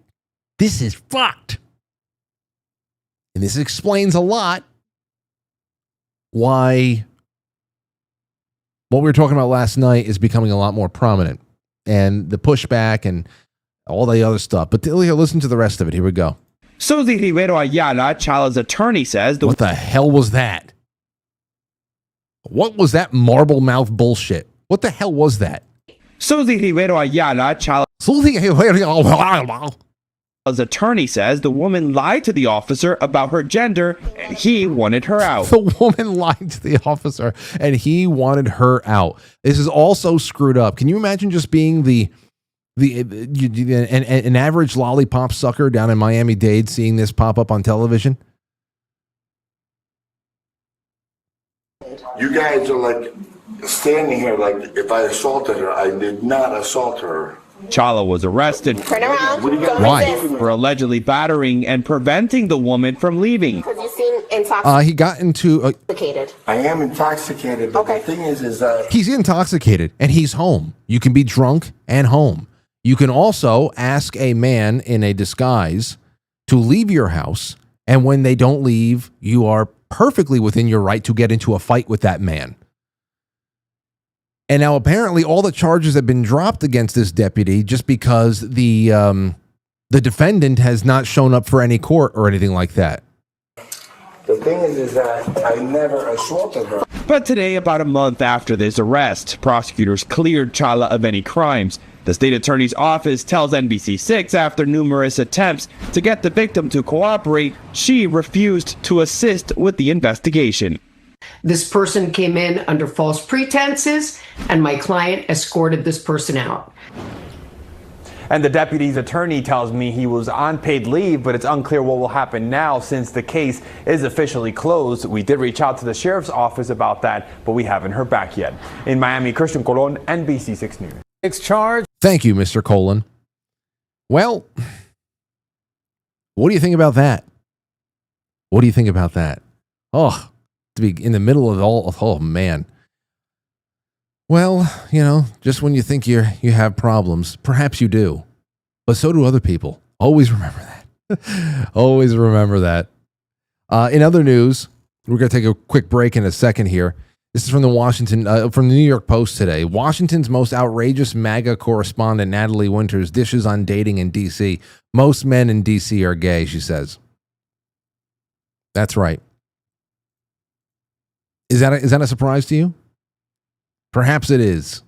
is fucked. And this explains a lot why what we were talking about last night is becoming a lot more prominent. And the pushback and all the other stuff. But listen to the rest of it. Here we go. Susie Rivero Ayala, Chala's attorney, says... What the hell was that? What was that marble mouth bullshit? What the hell was that? Susie Rivero Ayala, Chala's attorney, says the woman lied to the officer about her gender and he wanted her out. The woman lied to the officer and he wanted her out. This is also screwed up. Can you imagine just being an average lollipop sucker down in Miami-Dade seeing this pop up on television? You guys are like standing here like if I assaulted her. I did not assault her. Chala was arrested. Turn around. Why? For allegedly battering and preventing the woman from leaving. Because you seem intoxicated. He got into... I am intoxicated, but the thing is that... He's intoxicated and he's home. You can be drunk and home. You can also ask a man in a disguise to leave your house, and when they don't leave, you are perfectly within your right to get into a fight with that man. And now apparently all the charges have been dropped against this deputy just because the defendant has not shown up for any court or anything like that. The thing is that I never assaulted her. But today, about a month after this arrest, prosecutors cleared Chala of any crimes. The state attorney's office tells NBC6 after numerous attempts to get the victim to cooperate, she refused to assist with the investigation. This person came in under false pretenses, and my client escorted this person out. And the deputy's attorney tells me he was on paid leave, but it's unclear what will happen now since the case is officially closed. We did reach out to the sheriff's office about that, but we haven't heard back yet. In Miami, Christian Colon, NBC6 News. Charge. Thank you, Mr. Colon. Well, what do you think about that? What do you think about that? Oh, to be in the middle of all, oh man. Well, you know, just when you think you have problems, perhaps you do. But so do other people. Always remember that. Always remember that. In other news, we're going to take a quick break in a second here. This is from the New York Post today. Washington's most outrageous MAGA correspondent, Natalie Winters, dishes on dating in D.C. Most men in D.C. are gay, she says. That's right. Is that a surprise to you? Perhaps it is.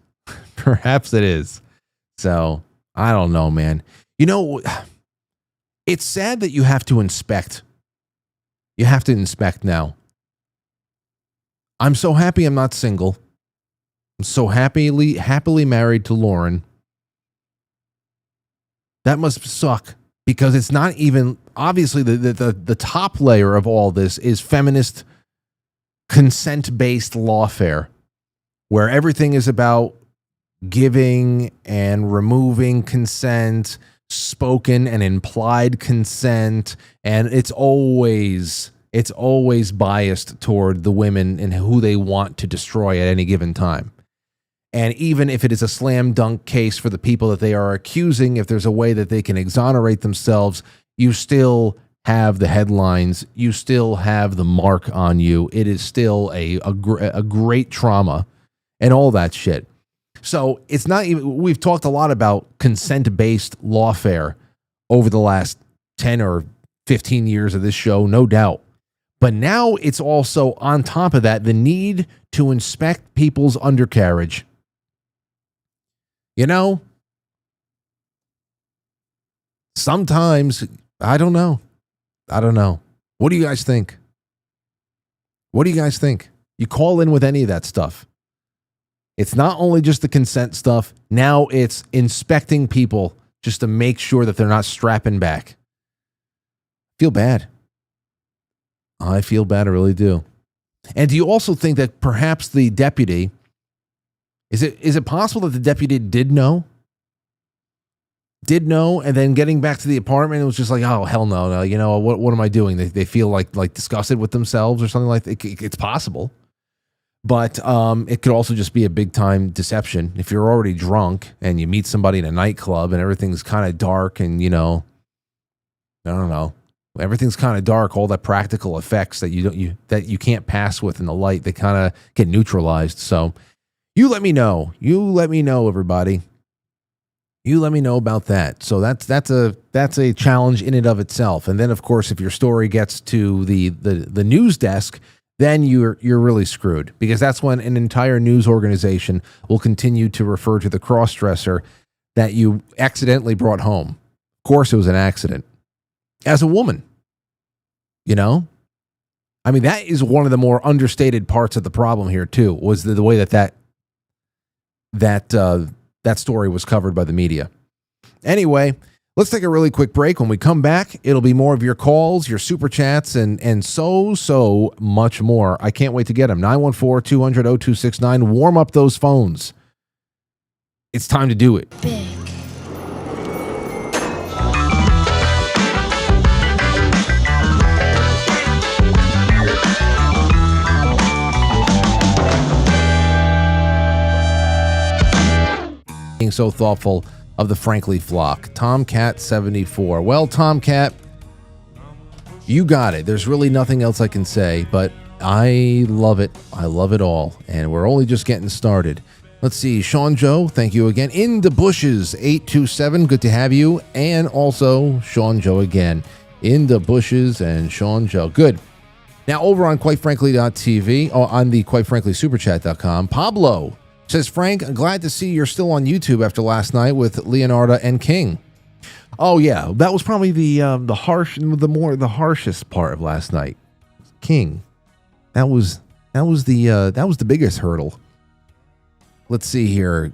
Perhaps it is. So, I don't know, man. You know, it's sad that you have to inspect. You have to inspect now. I'm so happy I'm not single. I'm so happily married to Lauren. That must suck because it's not even, obviously the top layer of all this is feminist consent-based lawfare, where everything is about giving and removing consent, spoken and implied consent, and it's always biased toward the women and who they want to destroy at any given time. And even if it is a slam dunk case for the people that they are accusing, if there's a way that they can exonerate themselves, you still have the headlines, you still have the mark on you. It is still a great trauma and all that shit. So it's not even, we've talked a lot about consent-based lawfare over the last 10 or 15 years of this show, no doubt. But now it's also, on top of that, the need to inspect people's undercarriage. You know, sometimes, I don't know. What do you guys think? What do you guys think? You call in with any of that stuff. It's not only just the consent stuff. Now it's inspecting people just to make sure that they're not strapping back. Feel bad. I feel bad, I really do. And do you also think that perhaps the deputy, is it possible that the deputy did know? Did know, and then getting back to the apartment, it was just like, oh, hell no, you know, what am I doing? They feel like disgusted with themselves or something like that. It's possible. But it could also just be a big-time deception. If you're already drunk and you meet somebody in a nightclub and everything's kind of dark and, you know, I don't know, everything's kind of dark, all that practical effects that you can't pass with in the light, they kind of get neutralized. So you let me know. You let me know, everybody. You let me know about that. So that's a challenge in and of itself. And then, of course, if your story gets to the news desk, then you're really screwed, because that's when an entire news organization will continue to refer to the cross-dresser that you accidentally brought home. Of course, it was an accident. As a woman, you know? I mean, that is one of the more understated parts of the problem here, too, was the way that story was covered by the media. Anyway, let's take a really quick break. When we come back, it'll be more of your calls, your super chats, and so much more. I can't wait to get them. 914-200-0269. Warm up those phones. It's time to do it. Big. Being so thoughtful of the Frankly flock. Tomcat74. Well, Tomcat, you got it. There's really nothing else I can say, but I love it. I love it all. And we're only just getting started. Let's see. Sean Joe, thank you again. In the Bushes, 827. Good to have you. And also Sean Joe again. In the Bushes and Sean Joe. Good. Now, over on QuiteFrankly.tv, or on the QuiteFranklySuperChat.com, Pablo says, Frank, I'm glad to see you're still on YouTube after last night with Leonarda and King. Oh yeah, that was probably the harshest part of last night. King, that was the biggest hurdle. Let's see here.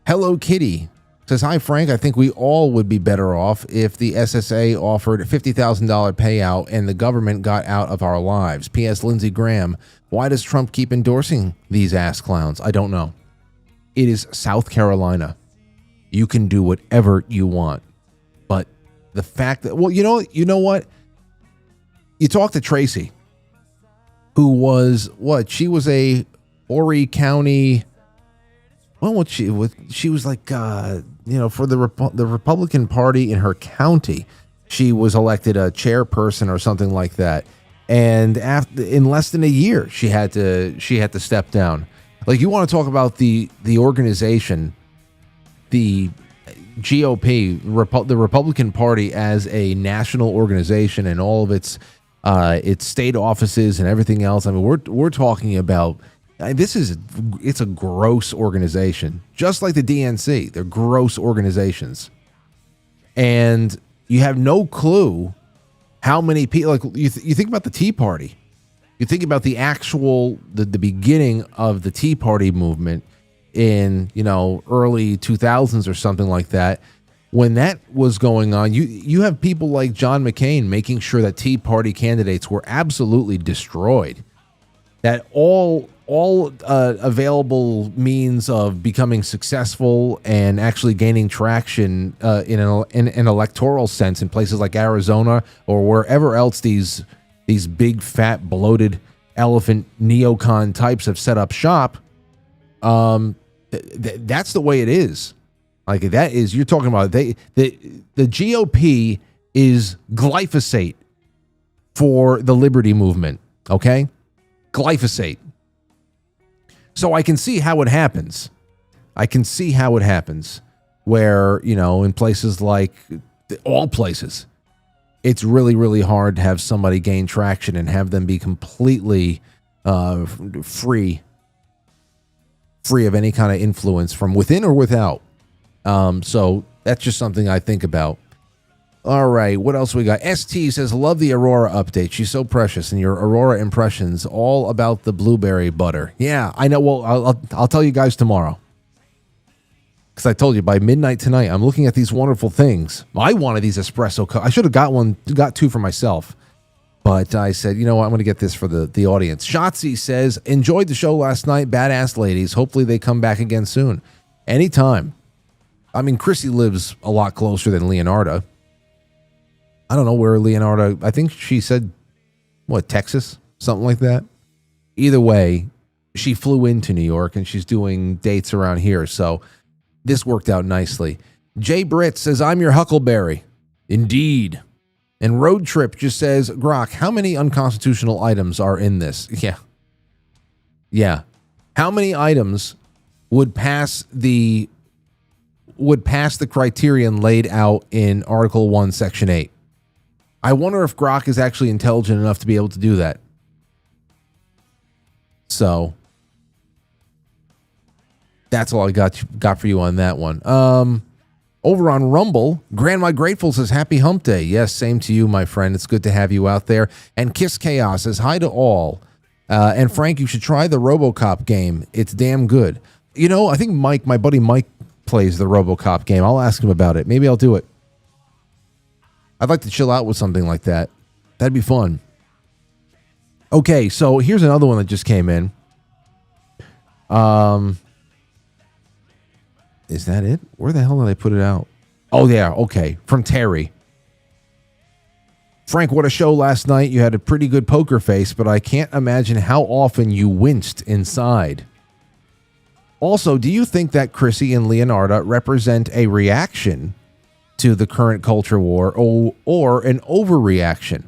Hello Kitty says, hi Frank, I think we all would be better off if the SSA offered a $50,000 payout and the government got out of our lives. P.S. Lindsey Graham, why does Trump keep endorsing these ass clowns? I don't know. It is South Carolina. You can do whatever you want. But the fact that, well, you know what? You talk to Tracy, who was she was a Horry County. Well, she was like, for the Republican Party in her county, she was elected a chairperson or something like that. And in less than a year, she had to step down. Like, you want to talk about the organization, the GOP, the Republican Party as a national organization and all of its state offices and everything else. I mean, we're talking about it's a gross organization, just like the DNC. They're gross organizations, and you have no clue how many people. Like you think about the Tea Party, you think about the actual the beginning of the Tea Party movement in early 2000s or something like that. When that was going on, you have people like John McCain making sure that Tea Party candidates were absolutely destroyed. That all available means of becoming successful and actually gaining traction in an electoral sense in places like Arizona or wherever else these big fat bloated elephant neocon types have set up shop. That's the way it is. Like, that is, you're talking about the GOP is glyphosate for the liberty movement. Okay, glyphosate. So I can see how it happens. Where, in places like all places, it's really, really hard to have somebody gain traction and have them be completely free of any kind of influence from within or without. So that's just something I think about. All right, what else we got? ST says, love the Aurora update. She's so precious, and your Aurora impressions all about the blueberry butter. Yeah, I know. Well, I'll tell you guys tomorrow. Because I told you, by midnight tonight, I'm looking at these wonderful things. I wanted these espresso cups. I should have got two for myself. But I said, you know what, I'm going to get this for the audience. Shotzi says, enjoyed the show last night. Badass ladies. Hopefully they come back again soon. Anytime. I mean, Chrissy lives a lot closer than Leonarda. I don't know where Leonarda, I think she said, Texas? Something like that. Either way, she flew into New York and she's doing dates around here. So this worked out nicely. Jay Britt says, I'm your Huckleberry. Indeed. And Road Trip just says, Grok, how many unconstitutional items are in this? Yeah. How many items would pass the criterion laid out in Article 1, Section 8? I wonder if Grok is actually intelligent enough to be able to do that. So that's all I got for you on that one. Over on Rumble, Grandma Grateful says, happy hump day. Yes, same to you, my friend. It's good to have you out there. And Kiss Chaos says, hi to all. And Frank, you should try the RoboCop game. It's damn good. I think Mike, my buddy Mike, plays the RoboCop game. I'll ask him about it. Maybe I'll do it. I'd like to chill out with something like that. That'd be fun. Okay, so here's another one that just came in. Is that it? Where the hell did I put it out? Oh, yeah, okay. From Terry. Frank, what a show last night. You had a pretty good poker face, but I can't imagine how often you winced inside. Also, do you think that Chrissie and Leonarda represent a reaction to the current culture war or an overreaction?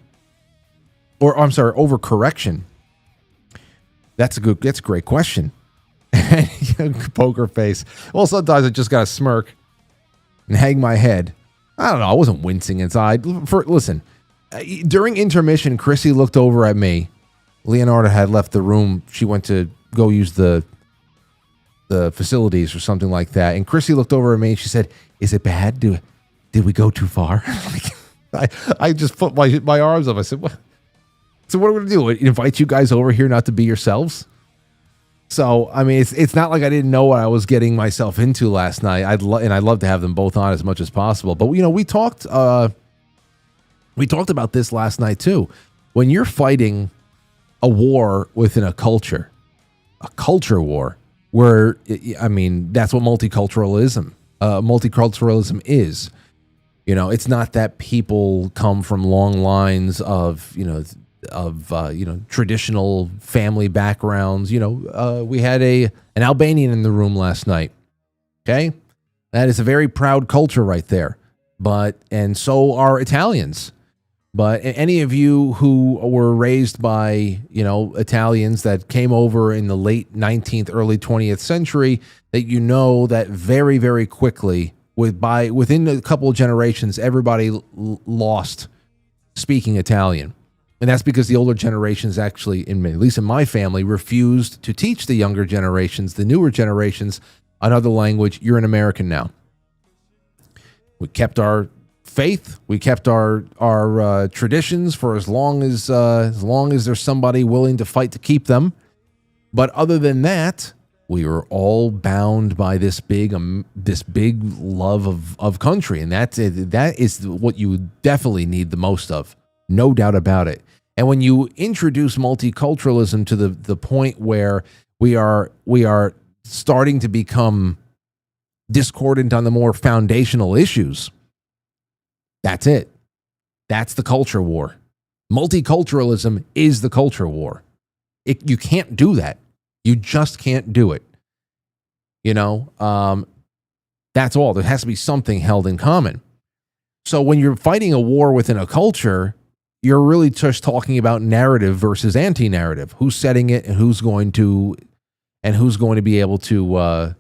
Or, I'm sorry, overcorrection? That's a great question. Poker face. Well, sometimes I just got to smirk and hang my head. I don't know. I wasn't wincing inside. Listen, during intermission, Chrissy looked over at me. Leonarda had left the room. She went to go use the facilities or something like that. And Chrissy looked over at me and she said, "Is it bad? Did we go too far?" I just put my arms up. I said, "What? So what are we going to do? Invite you guys over here not to be yourselves?" So, I mean, it's not like I didn't know what I was getting myself into last night. I'd love to have them both on as much as possible. But, we talked about this last night, too. When you're fighting a war within a culture war, where, I mean, that's what multiculturalism is. It's not that people come from long lines of, traditional family backgrounds. We had an Albanian in the room last night. Okay. That is a very proud culture right there. And so are Italians. But any of you who were raised by, Italians that came over in the late 19th, early 20th century, that very, very quickly, within a couple of generations, everybody lost speaking Italian. And that's because the older generations actually, at least in my family, refused to teach the younger generations, the newer generations, another language. You're an American now. We kept our faith. We kept our traditions for as long as there's somebody willing to fight to keep them. But other than that, we were all bound by this big love of country, and that is what you definitely need the most of, no doubt about it. And when you introduce multiculturalism to the point where we are starting to become discordant on the more foundational issues, that's it. That's the culture war. Multiculturalism is the culture war. You can't do that. You just can't do it. That's all. There has to be something held in common. So when you're fighting a war within a culture, you're really just talking about narrative versus anti-narrative. Who's setting it, and who's going to be able to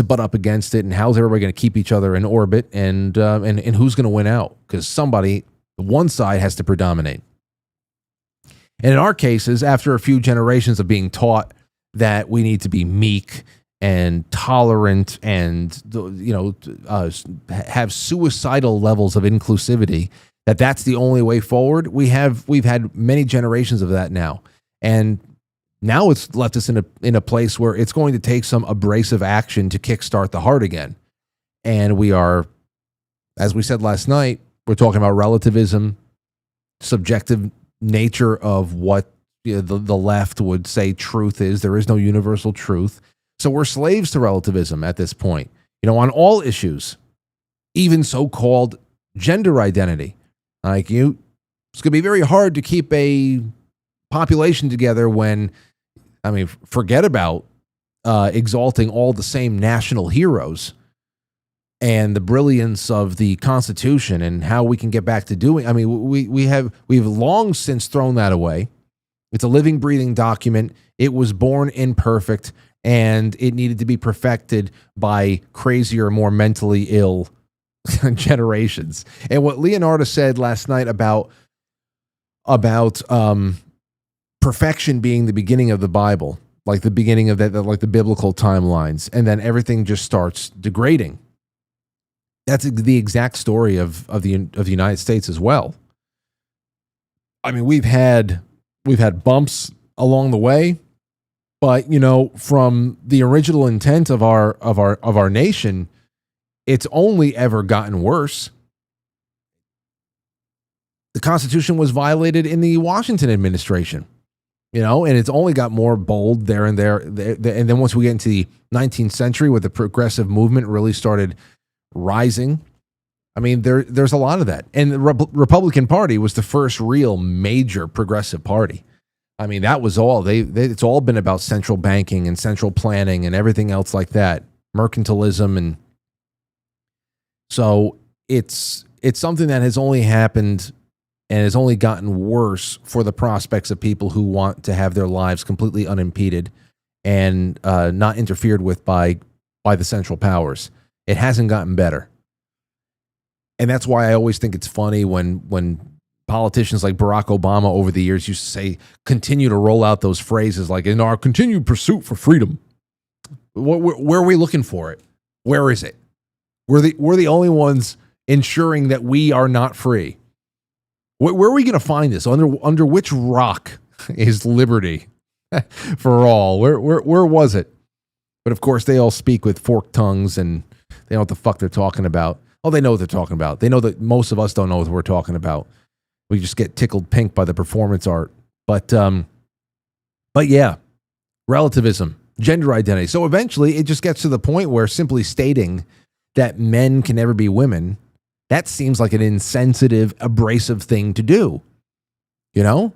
butt up against it, and how's everybody going to keep each other in orbit, and who's going to win out? Because one side has to predominate. And in our cases, after a few generations of being taught that we need to be meek and tolerant and have suicidal levels of inclusivity, that's the only way forward. We've had many generations of that now, and now it's left us in a place where it's going to take some abrasive action to kickstart the heart again. And we are, as we said last night, we're talking about relativism, subjective nature of what the left would say truth is. There is no universal truth. So we're slaves to relativism at this point, on all issues, even so-called gender identity. It's going to be very hard to keep a population together when, forget about exalting all the same national heroes and the brilliance of the Constitution and how we can get back to doing. We've long since thrown that away. It's a living, breathing document. It was born imperfect, and it needed to be perfected by crazier, more mentally ill generations. And what Leonarda said last night about perfection being the beginning of the Bible, like the beginning of that, like the biblical timelines, and then everything just starts degrading. That's the exact story of the United States as well. We've had bumps along the way, but from the original intent of our nation, it's only ever gotten worse. The Constitution was violated in the Washington administration, and it's only got more bold there and there. And then once we get into the 19th century, where the progressive movement really started rising, there's a lot of that. And the Republican Party was the first real major progressive party. That was all. It's all been about central banking and central planning and everything else like that, mercantilism, and so it's something that has only happened and has only gotten worse for the prospects of people who want to have their lives completely unimpeded and not interfered with by the central powers. It hasn't gotten better. And that's why I always think it's funny when politicians like Barack Obama over the years used to say, continue to roll out those phrases like, in our continued pursuit for freedom. Where are we looking for it? Where is it? We're the only ones ensuring that we are not free. Where are we going to find this? Under which rock is liberty for all? Where was it? But of course, they all speak with forked tongues and they know what the fuck they're talking about. Oh, they know what they're talking about. They know that most of us don't know what we're talking about. We just get tickled pink by the performance art. But yeah, relativism, gender identity. So eventually it just gets to the point where simply stating that men can never be women, that seems like an insensitive, abrasive thing to do. You know?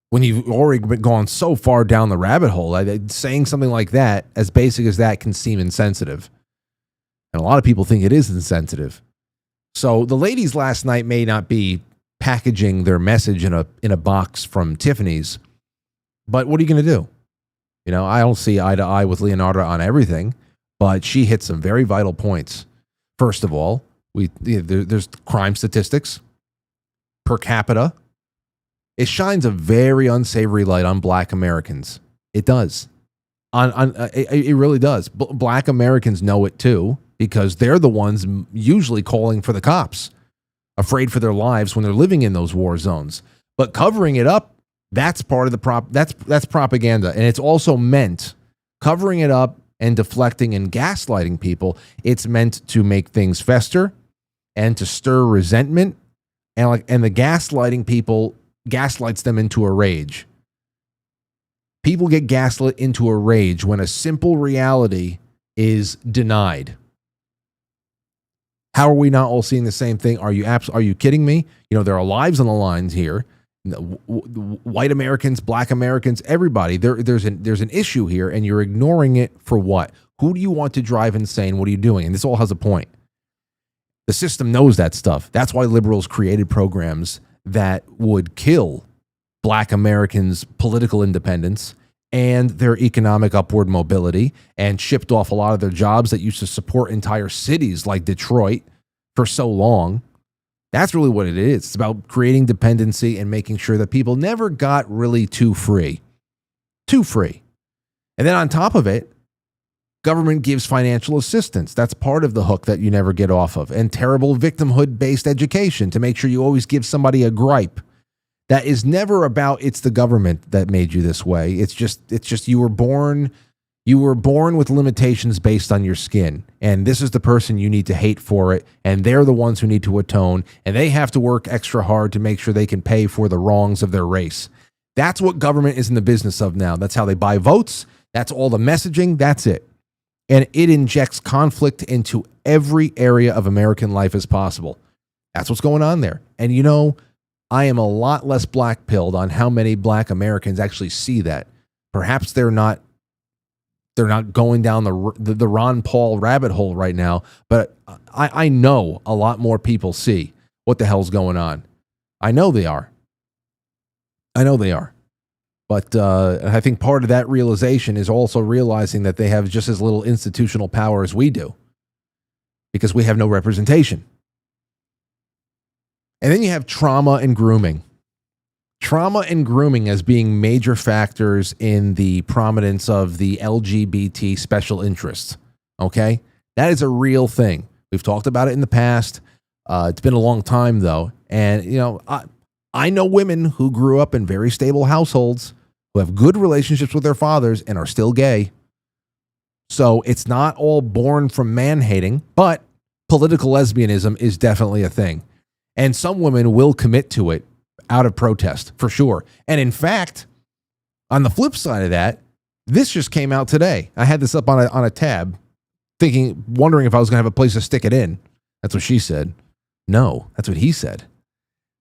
When you've already gone so far down the rabbit hole, saying something like that, as basic as that, can seem insensitive. And a lot of people think it is insensitive. So the ladies last night may not be packaging their message in a box from Tiffany's, but what are you going to do? You know, I don't see eye to eye with Leonarda on everything, but she hit some very vital points. First of all, there's crime statistics per capita. It shines a very unsavory light on Black Americans. It does. It really does. Black Americans know it too, because they're the ones usually calling for the cops, afraid for their lives when they're living in those war zones. But covering it up, that's part of the that's propaganda. And it's also meant, covering it up and deflecting and gaslighting people, it's meant to make things fester and to stir resentment. And the gaslighting people gaslights them into a rage. People get gaslit into a rage when a simple reality is denied. How are we not all seeing the same thing? Are you kidding me? You know, there are lives on the lines here. White Americans, Black Americans, everybody. There's an issue here, and you're ignoring it for what? Who do you want to drive insane? What are you doing? And this all has a point. The system knows that stuff. That's why liberals created programs that would kill Black Americans' political independence and their economic upward mobility, and shipped off a lot of their jobs that used to support entire cities like Detroit for so long. That's really what it is. It's about creating dependency and making sure that people never got really too free. Too free. And then on top of it, government gives financial assistance. That's part of the hook that you never get off of. And terrible victimhood-based education to make sure you always give somebody a gripe. That is never about it's the government that made you this way. It's just you were born with limitations based on your skin. And this is the person you need to hate for it. And they're the ones who need to atone. And they have to work extra hard to make sure they can pay for the wrongs of their race. That's what government is in the business of now. That's how they buy votes. That's all the messaging. That's it. And it injects conflict into every area of American life as possible. That's what's going on there. And you know, I am a lot less black-pilled on how many Black Americans actually see that. Perhaps they're not going down the Ron Paul rabbit hole right now, but I know a lot more people see what the hell's going on. I know they are. But I think part of that realization is also realizing that they have just as little institutional power as we do, because we have no representation. And then you have trauma and grooming. Trauma and grooming as being major factors in the prominence of the LGBT special interests. Okay? That is a real thing. We've talked about it in the past. It's been a long time, though. And, you know, I know women who grew up in very stable households, who have good relationships with their fathers and are still gay. So it's not all born from man-hating, but political lesbianism is definitely a thing. And some women will commit to it out of protest, for sure. And in fact, on the flip side of that, this just came out today. I had this up on a tab, wondering if I was going to have a place to stick it in. That's what she said. No, that's what he said.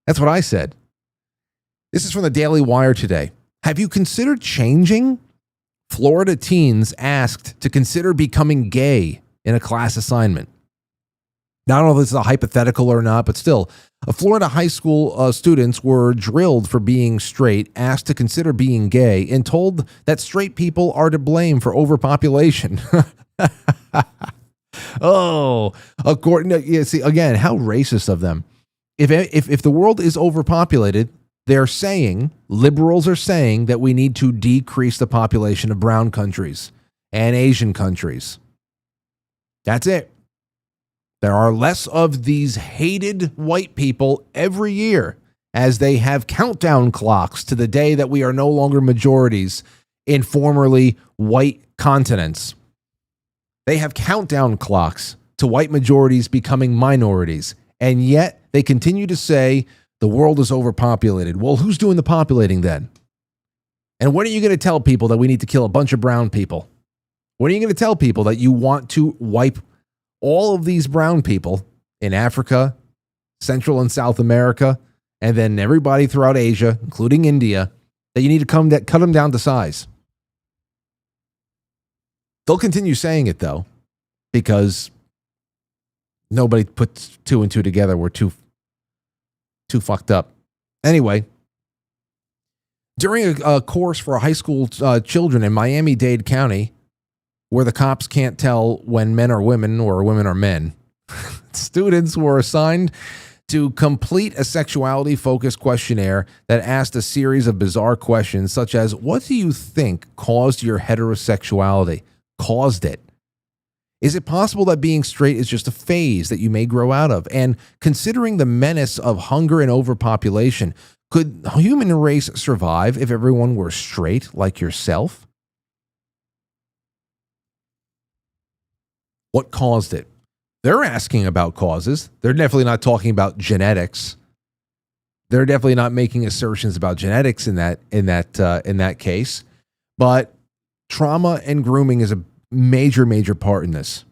That's what I said. This is from the Daily Wire today. Have you considered changing? Florida teens asked to consider becoming gay in a class assignment. Now, I don't know if this is a hypothetical or not, but still, Florida high school students were drilled for being straight, asked to consider being gay, and told that straight people are to blame for overpopulation. Oh, according to, see, again, how racist of them. If the world is overpopulated, they're saying, liberals are saying that we need to decrease the population of brown countries and Asian countries. That's it. There are less of these hated white people every year as they have countdown clocks to the day that we are no longer majorities in formerly white continents. They have countdown clocks to white majorities becoming minorities, and yet they continue to say the world is overpopulated. Well, who's doing the populating then? And when are you going to tell people that we need to kill a bunch of brown people? When are you going to tell people that you want to wipe all of these brown people in Africa, Central and South America, and then everybody throughout Asia, including India, that you need to cut them down to size? They'll continue saying it, though, because nobody puts two and two together. We're too fucked up. Anyway, during a course for high school children in Miami-Dade County, where the cops can't tell when men are women or women are men, students were assigned to complete a sexuality-focused questionnaire that asked a series of bizarre questions, such as, what do you think caused your heterosexuality? Caused it? Is it possible that being straight is just a phase that you may grow out of? And considering the menace of hunger and overpopulation, could the human race survive if everyone were straight like yourself? What caused it? They're asking about causes. They're definitely not talking about genetics. They're definitely not making assertions about genetics in that case. But trauma and grooming is a major part in this.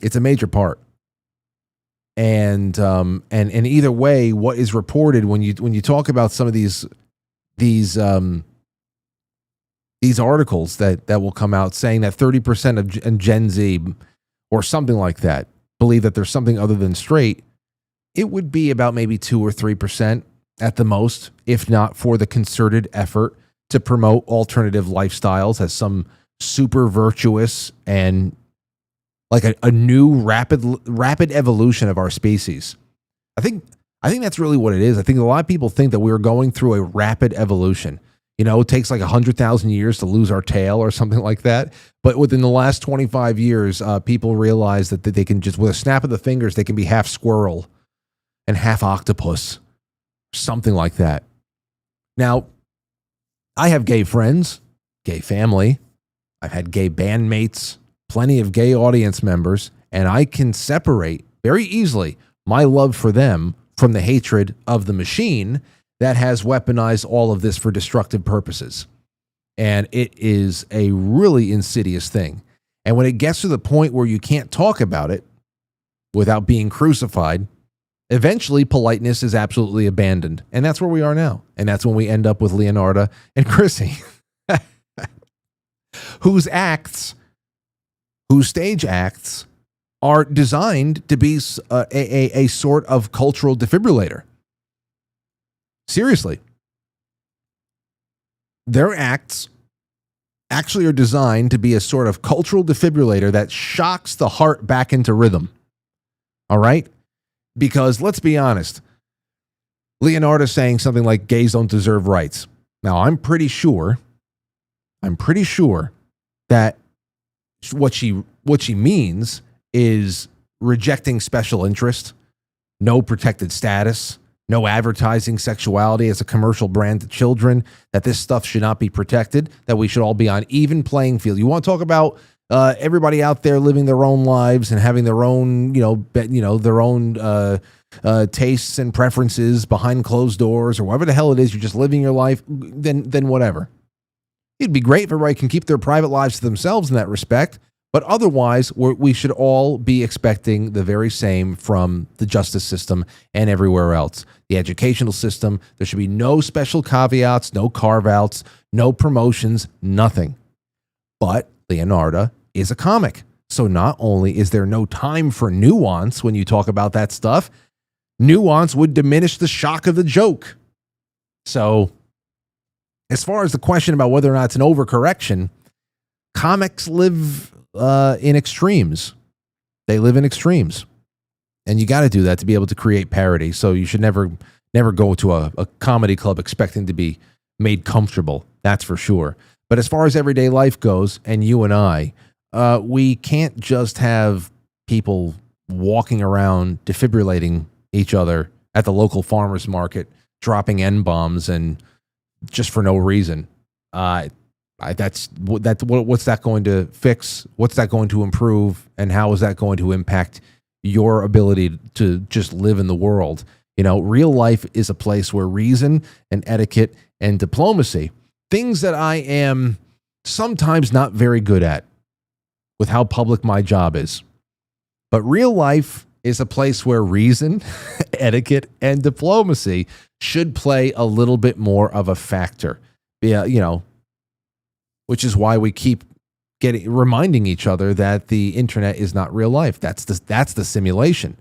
It's a major part. And either way, what is reported when you talk about some of these articles that will come out saying that 30% of Gen Z or something like that believe that there's something other than straight, it would be about maybe 2 or 3% at the most, if not for the concerted effort to promote alternative lifestyles as some super virtuous and like a new rapid evolution of our species. I think that's really what it is. I think a lot of people think that we're going through a rapid evolution. You know, it takes like 100,000 years to lose our tail or something like that. But within the last 25 years, people realize that they can just, with a snap of the fingers, they can be half squirrel and half octopus, something like that. Now, I have gay friends, gay family. I've had gay bandmates, plenty of gay audience members, and I can separate very easily my love for them from the hatred of the machine that has weaponized all of this for destructive purposes. And it is a really insidious thing. And when it gets to the point where you can't talk about it without being crucified, eventually politeness is absolutely abandoned. And that's where we are now. And that's when we end up with Leonarda and Chrissie, whose stage acts are designed to be a sort of cultural defibrillator. Seriously. Their acts actually are designed to be a sort of cultural defibrillator that shocks the heart back into rhythm. All right? Because let's be honest, Leonarda saying something like gays don't deserve rights. Now, I'm pretty sure that what she means is rejecting special interest, no protected status, no advertising sexuality as a commercial brand to children, that this stuff should not be protected, that we should all be on even playing field. You want to talk about everybody out there living their own lives and having their own, their own tastes and preferences behind closed doors or whatever the hell it is, you're just living your life, then whatever. It'd be great if everybody can keep their private lives to themselves in that respect, but otherwise, we should all be expecting the very same from the justice system and everywhere else. The educational system, there should be no special caveats, no carve-outs, no promotions, nothing. But Leonarda is a comic. So not only is there no time for nuance when you talk about that stuff, nuance would diminish the shock of the joke. So as far as the question about whether or not it's an overcorrection, comics live in extremes. They live in extremes. And you got to do that to be able to create parody. So you should never go to a comedy club expecting to be made comfortable. That's for sure. But as far as everyday life goes, and you and I, we can't just have people walking around defibrillating each other at the local farmer's market, dropping N-bombs and just for no reason. What's that going to fix? What's that going to improve? And how is that going to impact your ability to just live in the world? You know, real life is a place where reason and etiquette and diplomacy, things that I am sometimes not very good at with how public my job is. But real life is a place where reason, etiquette, and diplomacy should play a little bit more of a factor. Yeah, you know, which is why we keep reminding each other that the internet is not real life. That's the simulation.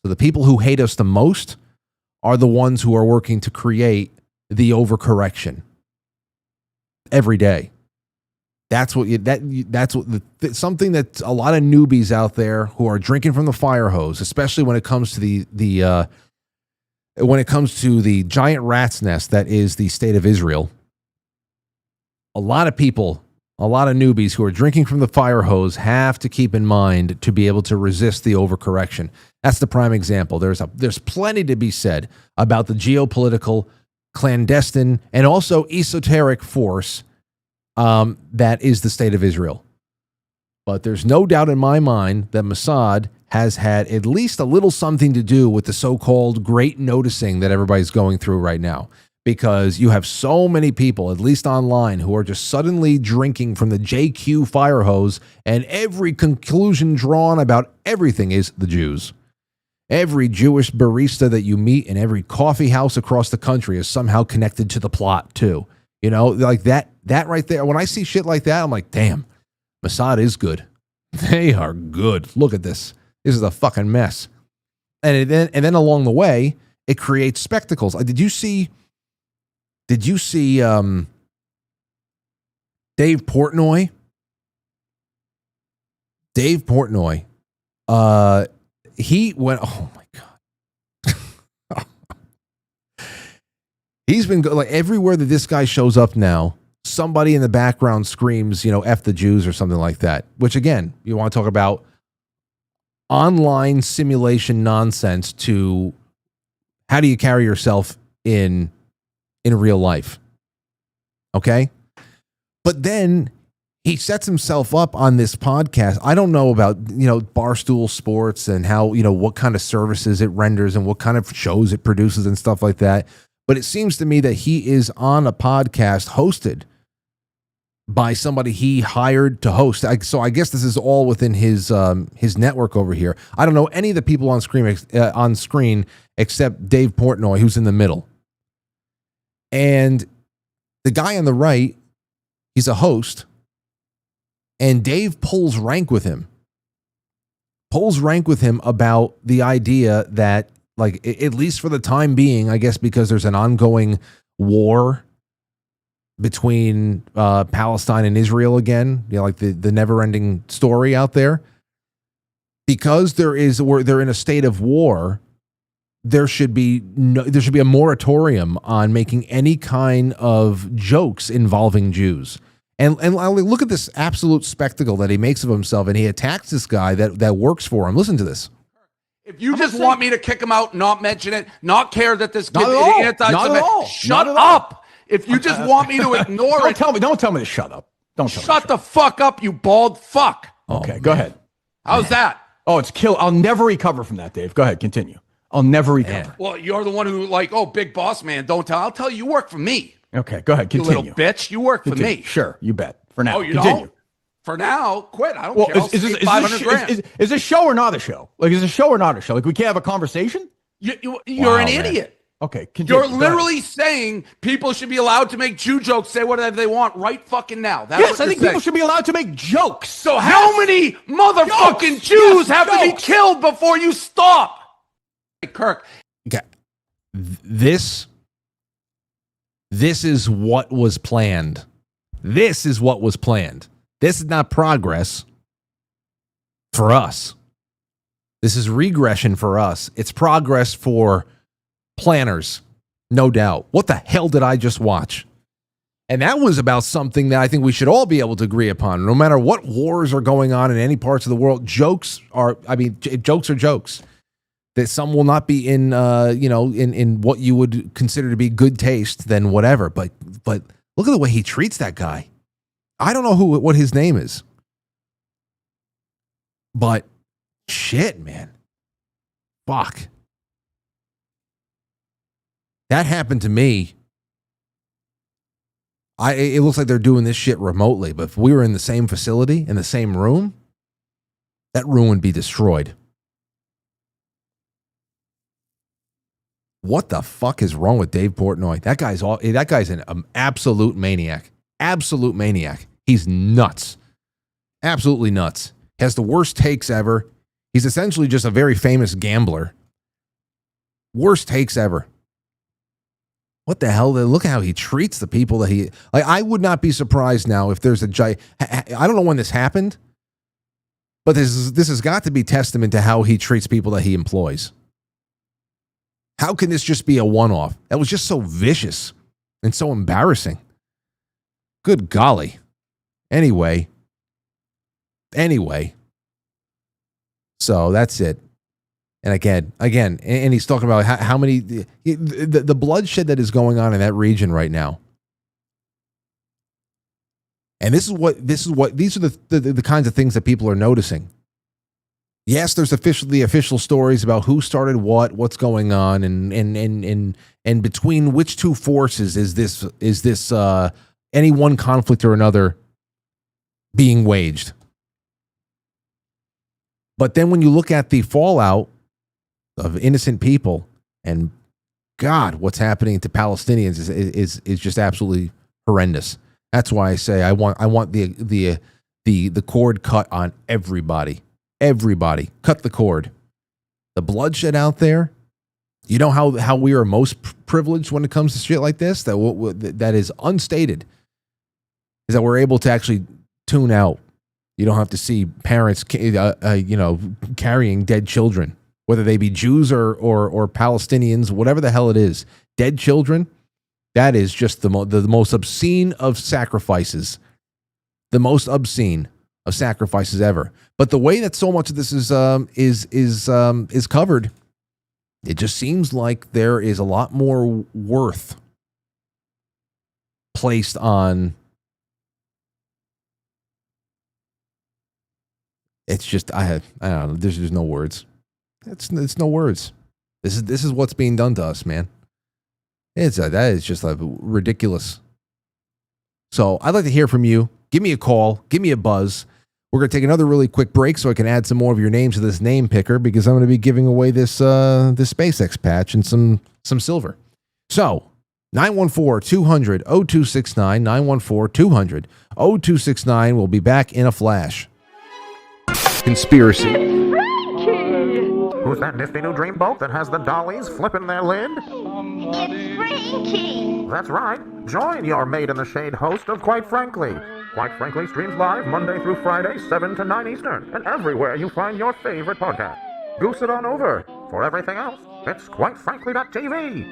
So the people who hate us the most are the ones who are working to create the overcorrection every day. That's what something that a lot of newbies out there who are drinking from the fire hose, especially when it comes to the giant rat's nest that is the state of Israel. A lot of people, a lot of newbies who are drinking from the fire hose have to keep in mind to be able to resist the overcorrection. That's the prime example. There's plenty to be said about the geopolitical, clandestine, and also esoteric force that is the state of Israel. But there's no doubt in my mind that Mossad has had at least a little something to do with the so-called great noticing that everybody's going through right now. Because you have so many people, at least online, who are just suddenly drinking from the JQ fire hose, and every conclusion drawn about everything is the Jews. Every Jewish barista that you meet in every coffee house across the country is somehow connected to the plot, too. You know, like that right there. When I see shit like that, I'm like, damn, Mossad is good. They are good. Look at this. This is a fucking mess. And then along the way, it creates spectacles. Did you see Dave Portnoy? Dave Portnoy. He went, oh my God. He's been like everywhere that this guy shows up now, somebody in the background screams, you know, F the Jews or something like that. Which again, you want to talk about online simulation nonsense to how do you carry yourself in real life. Okay? But then he sets himself up on this podcast. I don't know about, you know, Barstool Sports and how, you know, what kind of services it renders and what kind of shows it produces and stuff like that. But it seems to me that he is on a podcast hosted by somebody he hired to host. So I guess this is all within his network over here. I don't know any of the people on screen except Dave Portnoy, who's in the middle. And the guy on the right, he's a host, and Dave pulls rank with him about the idea that, like, at least for the time being, I guess because there's an ongoing war between Palestine and Israel again, you know, like the never-ending story out there. Because they're in a state of war, there should be a moratorium on making any kind of jokes involving Jews. And look at this absolute spectacle that he makes of himself, and he attacks this guy that works for him. Listen to this. If you just want me to kick him out, not mention it, not care that this kid is anti-Semitic, shut up. If you just want me to ignore it. Don't tell me to shut up. Shut the fuck up, you bald fuck. Okay, go ahead. How's that? Oh, it's kill. I'll never recover from that, Dave. Go ahead, continue. I'll never recover. Well, you're the one who big boss man, don't tell. I'll tell you work for me. Okay, go ahead, continue. You little bitch, you work for me. Sure, you bet. For now, oh, you continue. Don't? For now, quit. I don't care. Is this show or not a show? Like, is this a show or not a show? Like, we can't have a conversation? You're an idiot. Okay, continue. You're literally saying people should be allowed to make Jew jokes, say whatever they want right fucking now. That's yes, what I think saying. people should be allowed to make jokes. So how many motherfucking Jews have to be killed before you stop? Hey, Kirk. Okay. This is what was planned. This is what was planned. This is not progress for us. This is regression for us. It's progress for planners, no doubt. What the hell did I just watch? And that was about something that I think we should all be able to agree upon. No matter what wars are going on in any parts of the world, jokes are jokes. That some will not be in what you would consider to be good taste, then whatever. But look at the way he treats that guy. I don't know what his name is. But shit, man. Fuck. That happened to me. It looks like they're doing this shit remotely, but if we were in the same facility, in the same room, that room would be destroyed. What the fuck is wrong with Dave Portnoy? That guy's an absolute maniac. Absolute maniac. He's nuts. Absolutely nuts. Has the worst takes ever. He's essentially just a very famous gambler. Worst takes ever. What the hell? Look at how he treats the people that he... Like, I would not be surprised now if there's I don't know when this happened, but this has got to be testament to how he treats people that he employs. How can this just be a one-off? That was just so vicious and so embarrassing. Good golly. Anyway. So that's it. And again, and he's talking about how many the bloodshed that is going on in that region right now. And these are the kinds of things that people are noticing. Yes, there's the official stories about who started what's going on, and between which two forces is this any one conflict or another being waged. But then when you look at the fallout of innocent people, and God, what's happening to Palestinians is just absolutely horrendous. That's why I say I want the cord cut on everybody. Everybody, cut the cord. The bloodshed out there. You know how we are most privileged when it comes to shit like this. That is unstated. Is that we're able to actually tune out. You don't have to see parents, carrying dead children, whether they be Jews or Palestinians, whatever the hell it is. Dead children. That is just the most obscene of sacrifices. The most obscene of sacrifices ever. But the way that so much of this is covered, it just seems like there is a lot more worth placed on. It's just I don't know. There's no words. It's no words. This is what's being done to us, man. That is just ridiculous. So I'd like to hear from you. Give me a call. Give me a buzz. We're going to take another really quick break so I can add some more of your names to this name picker, because I'm going to be giving away this SpaceX patch and some silver. So 914-200-0269, 914-200-0269. We'll be back in a flash. Conspiracy. Who's that nifty new dreamboat that has the dollies flipping their lid? It's Frankie! That's right. Join your Made in the Shade host of Quite Frankly. Quite Frankly streams live Monday through Friday, 7 to 9 Eastern, and everywhere you find your favorite podcast. Goose it on over. For everything else, it's quitefrankly.tv.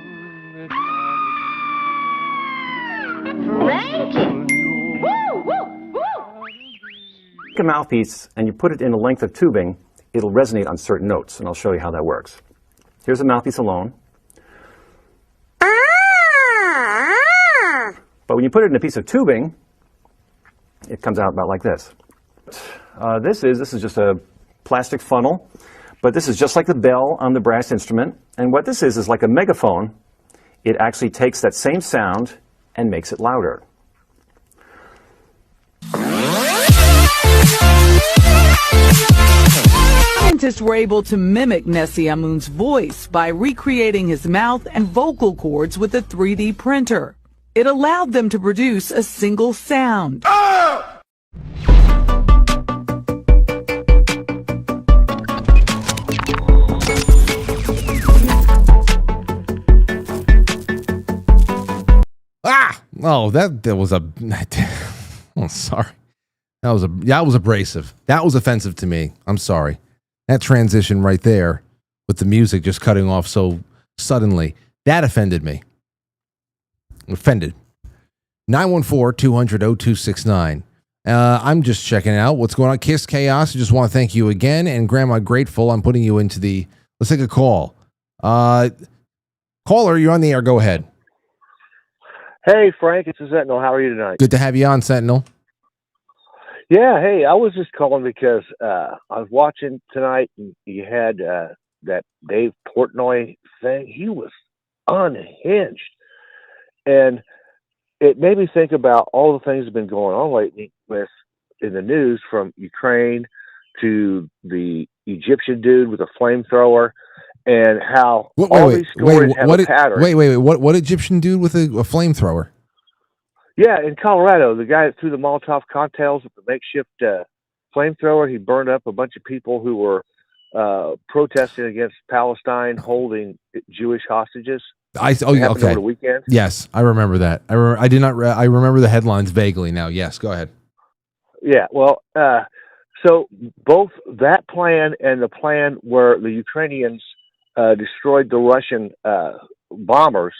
Frankie! Woo! Woo! Woo! Take a mouthpiece and you put it in a length of tubing, it'll resonate on certain notes, and I'll show you how that works. Here's a mouthpiece alone. But when you put it in a piece of tubing, it comes out about like this. This is just a plastic funnel, but this is just like the bell on the brass instrument. And what this is like a megaphone. It actually takes that same sound and makes it louder. Scientists were able to mimic Nessie Amun's voice by recreating his mouth and vocal cords with a 3D printer. It allowed them to produce a single sound. Oh, that was a. Oh, sorry. That was abrasive. That was offensive to me. I'm sorry. That transition right there with the music just cutting off so suddenly, that offended me. Offended. 914-200-0269. I'm just checking out what's going on. Kiss Chaos. I just want to thank you again. And Grandma Grateful, I'm putting you into the. Let's take a call. Caller, you're on the air. Go ahead. Hey, Frank, it's Sentinel. How are you tonight? Good to have you on, Sentinel. Yeah, hey, I was just calling because I was watching tonight, and you had that Dave Portnoy thing. He was unhinged. And it made me think about all the things that have been going on lately in the news, from Ukraine to the Egyptian dude with a flamethrower, and how these stories have a pattern. Wait. What Egyptian dude with a flamethrower? Yeah, in Colorado, the guy that threw the Molotov cocktails with the makeshift flamethrower, he burned up a bunch of people who were protesting against Palestine holding Jewish hostages. Okay. Over the weekend. Yes, I remember that. I remember the headlines vaguely now. Yes, go ahead. Yeah, well, so both that plan and the plan where the Ukrainians destroyed the Russian bombers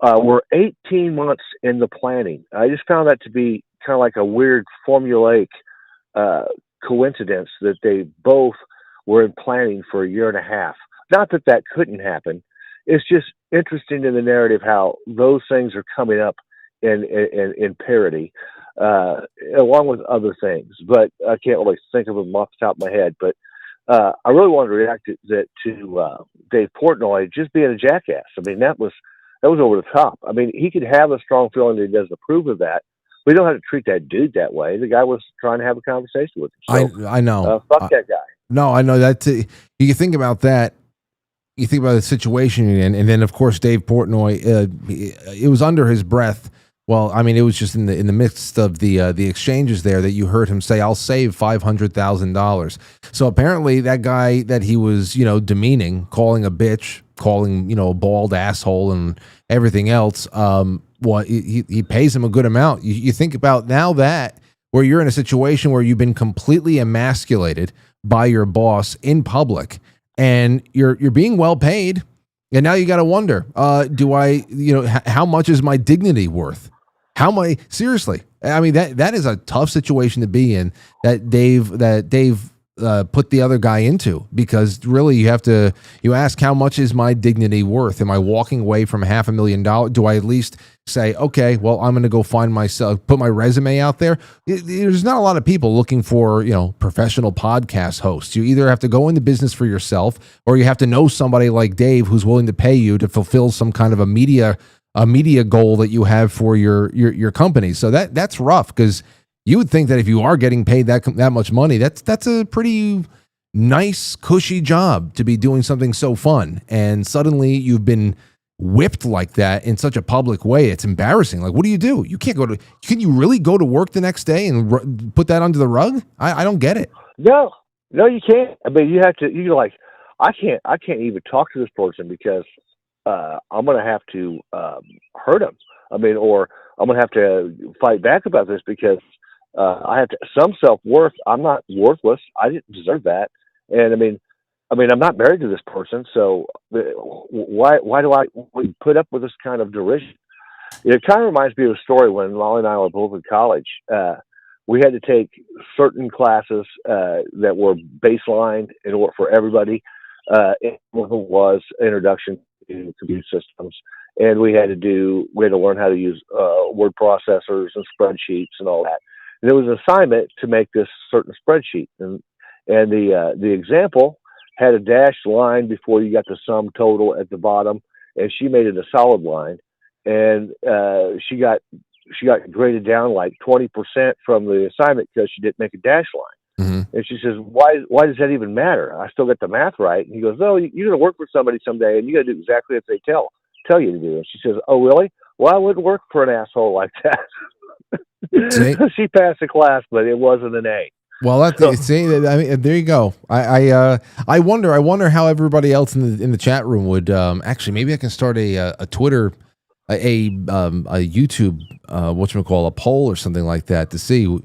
were 18 months in the planning. I just found that to be kind of like a weird formulaic coincidence that they both were in planning for a year and a half. Not that that couldn't happen. It's just interesting in the narrative how those things are coming up in parody, along with other things. But I can't really think of them off the top of my head. But I really wanted to react to Dave Portnoy just being a jackass. I mean, that was over the top. I mean, he could have a strong feeling that he doesn't approve of that. We don't have to treat that dude that way. The guy was trying to have a conversation with him. So, I know. Fuck that guy. No, I know that. You think about that. You think about the situation you're in, and then of course Dave Portnoy. It was under his breath. Well, I mean, it was just in the midst of the exchanges there that you heard him say, "I'll save $500,000." So apparently, that guy that he was, demeaning, calling a bitch, calling a bald asshole, and everything else. He pays him a good amount. You think about now that where you're in a situation where you've been completely emasculated by your boss in public, and you're being well paid, and now you got to wonder, how much is my dignity worth? Seriously? I mean, that is a tough situation to be in, that Dave put the other guy into, because really you ask, how much is my dignity worth? Am I walking away from $500,000? Do I at least say, okay, well, I'm going to go find myself, put my resume out there? There's not a lot of people looking for, professional podcast hosts. You either have to go into business for yourself, or you have to know somebody like Dave who's willing to pay you to fulfill some kind of a media goal that you have for your company. So that's rough, because you would think that if you are getting paid that much money, that's a pretty nice, cushy job to be doing something so fun. And suddenly you've been whipped like that in such a public way. It's embarrassing. Like, what do? You can't can you really go to work the next day and put that under the rug? I don't get it. No, you can't. I mean, you have to. You're like, I can't even talk to this person because I'm going to have to hurt him. I mean, or I'm going to have to fight back about this because I have some self-worth. I'm not worthless. I didn't deserve that. And I mean, I'm not married to this person, so why do I put up with this kind of derision? It kind of reminds me of a story when Molly and I were both in college. We had to take certain classes that were baseline in order for everybody. One of them was Introduction to Computer Systems, and we had to learn how to use word processors and spreadsheets and all that. And there was an assignment to make this certain spreadsheet, and the example had a dashed line before you got the sum total at the bottom, and she made it a solid line, and she got graded down like 20% from the assignment because she didn't make a dash line. And she says, why does that even matter? I still get the math right. And he goes, no, you're going to work for somebody someday, and you got to do exactly what they tell you to do. And she says, oh, really? Well, I wouldn't work for an asshole like that. She passed the class, but it wasn't an A. Well, I mean, there you go. I wonder how everybody else in the chat room would actually. Maybe I can start a Twitter, a YouTube, a poll or something like that to see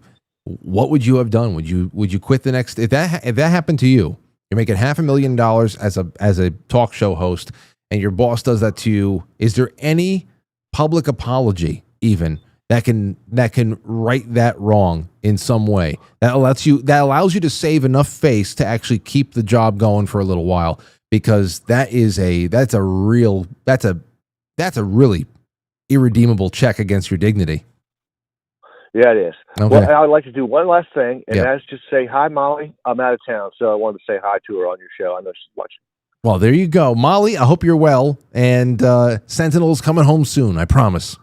what would you have done. Would you quit the next if that happened to you? You're making $500,000 as a talk show host, and your boss does that to you. Is there any public apology even that can right that wrong in some way that allows you to save enough face to actually keep the job going for a little while? Because that's a really irredeemable check against your dignity. Yeah, it is. Okay. Well, I would like to do one last thing, and that's just say hi, Molly. I'm out of town, so I wanted to say hi to her on your show. I know she's watching. Well, there you go, Molly. I hope you're well, and Sentinel's coming home soon. I promise.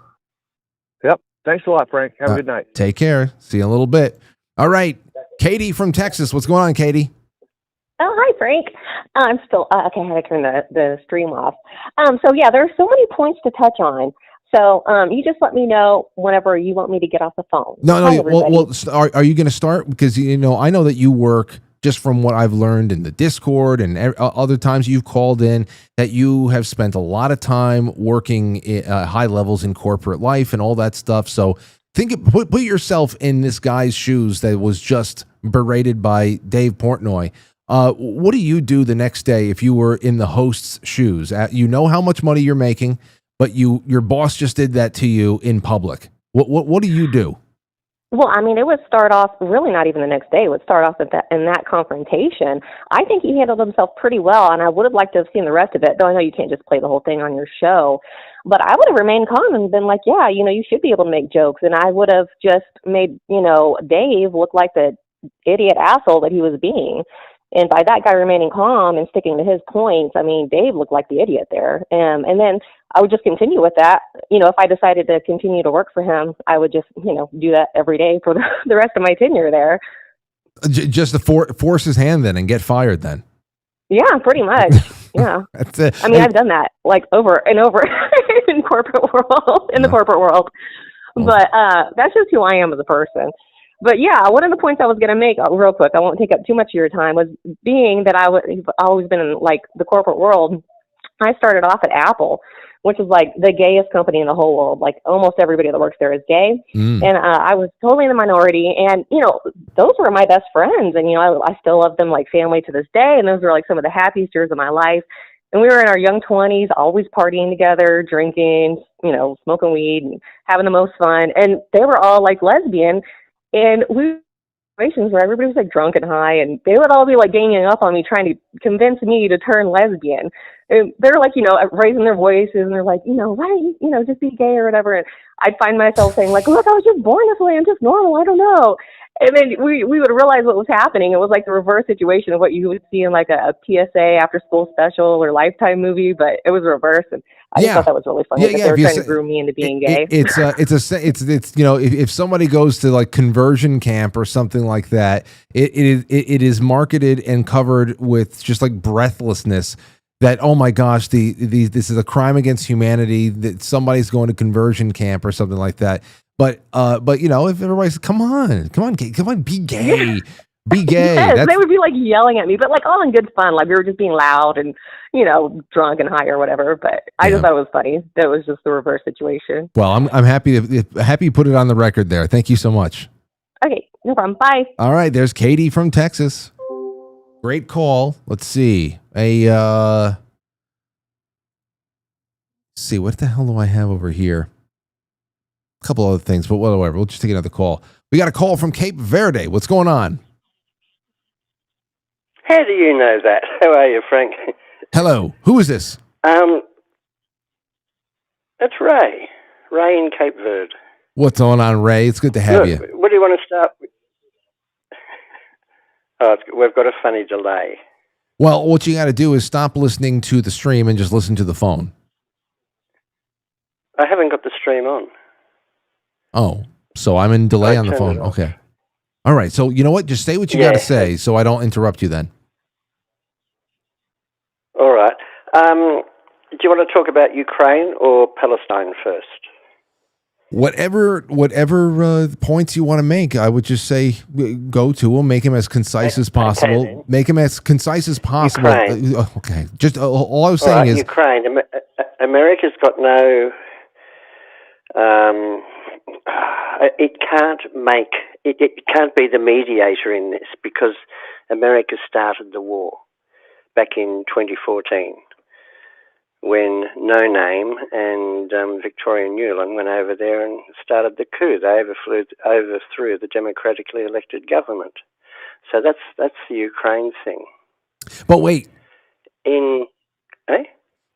Yep. Thanks a lot, Frank. Have a good night. Take care. See you in a little bit. All right, Katie from Texas. What's going on, Katie? Oh, hi, Frank. I'm still okay. I had to turn the stream off. So yeah, there are so many points to touch on. So you just let me know whenever you want me to get off the phone. No. Well, are you going to start? Because I know that you work, just from what I've learned in the Discord and other times you've called in, that you have spent a lot of time working at high levels in corporate life and all that stuff. So put yourself in this guy's shoes that was just berated by Dave Portnoy. What do you do the next day if you were in the host's shoes? You know how much money you're making, but your boss just did that to you in public. What do you do? Well, I mean, it would start off really not even the next day. It would start off in that confrontation. I think he handled himself pretty well, and I would have liked to have seen the rest of it, though I know you can't just play the whole thing on your show. But I would have remained calm and been like, yeah, you should be able to make jokes. And I would have just made, Dave look like the idiot asshole that he was being. And by that guy remaining calm and sticking to his points, I mean, Dave looked like the idiot there. And then I would just continue with that. If I decided to continue to work for him, I would just, do that every day for the rest of my tenure there. Just to force his hand then and get fired then? Yeah, pretty much. Yeah. That's it. I mean, I've done that like over and over in the corporate world. But that's just who I am as a person. But yeah, one of the points I was going to make real quick, I won't take up too much of your time, was being that I've always been in like the corporate world. I started off at Apple, which is like the gayest company in the whole world. Like almost everybody that works there is gay. And I was totally in the minority. And, those were my best friends. And, I still love them like family to this day. And those were like some of the happiest years of my life. And we were in our young 20s, always partying together, drinking, smoking weed and having the most fun. And they were all like lesbian. And we situations where everybody was like drunk and high, and they would all be like ganging up on me, trying to convince me to turn lesbian. And they're like, raising their voices, and they're like, why don't you, just be gay or whatever. And I'd find myself saying like, look, I was just born this way. I'm just normal. I don't know. And then we would realize what was happening. It was like the reverse situation of what you would see in like a PSA after school special or Lifetime movie, but it was reverse. And I just thought that was really funny. They were trying to groom me into being gay. It's if somebody goes to like conversion camp or something like that, it is marketed and covered with just like breathlessness. That, oh my gosh, this is a crime against humanity that somebody's going to conversion camp or something like that. But if everybody's come on, be gay, be gay. Yes, they would be like yelling at me, but like all in good fun. Like we were just being loud and drunk and high or whatever. But I just thought it was funny. That was just the reverse situation. Well, I'm happy you put it on the record there. Thank you so much. Okay, no problem. Bye. All right, there's Katie from Texas. Great call. Let's see. Let's see, what the hell do I have over here? A couple other things, but whatever. We'll just take another call. We got a call from Cape Verde. What's going on? How do you know that? How are you, Frank? Hello. Who is this? It's Ray. Ray in Cape Verde. What's going on, Ray? It's good to have you. What do you want to start with? We've got a funny delay. Well, what you got to do is stop listening to the stream and just listen to the phone. I haven't got the stream on. Oh, so I'm in delay on the phone. Okay. All right. So you know what? Just say what you got to say so I don't interrupt you then. All right. Do you want to talk about Ukraine or Palestine first? Whatever points you want to make, I would just say go to them, make them as concise as possible. Okay, make them as concise as possible. Okay. Just all I was saying is Ukraine. America's got no. It can't make. It can't be the mediator in this because America started the war back in 2014. When No Name and Victoria Nuland went over there and started the coup. They overthrew the democratically elected government. So that's the Ukraine thing. But wait. Eh?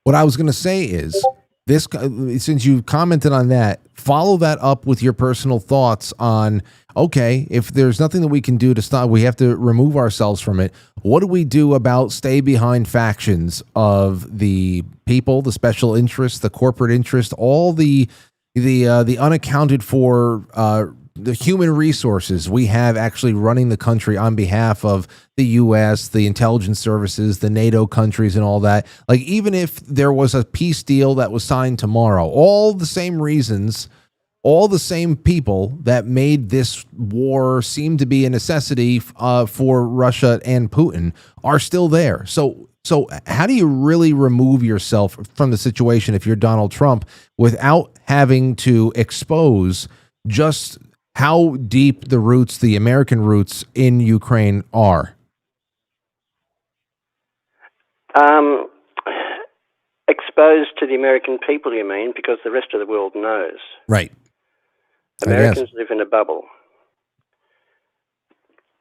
What I was going to say is this, since you commented on that, follow that up with your personal thoughts on, okay, if there's nothing that we can do to stop, we have to remove ourselves from it. What do we do about stay behind factions of the people, the special interests, the corporate interest, all the unaccounted for the human resources we have actually running the country on behalf of the U.S., the intelligence services, the NATO countries and all that. Like, even if there was a peace deal that was signed tomorrow, all the same reasons, all the same people that made this war seem to be a necessity for Russia and Putin are still there. So how do you really remove yourself from the situation if you're Donald Trump without having to expose just how deep the roots, the American roots in Ukraine are? Exposed to the American people, you mean, because the rest of the world knows. Right. Americans live in a bubble.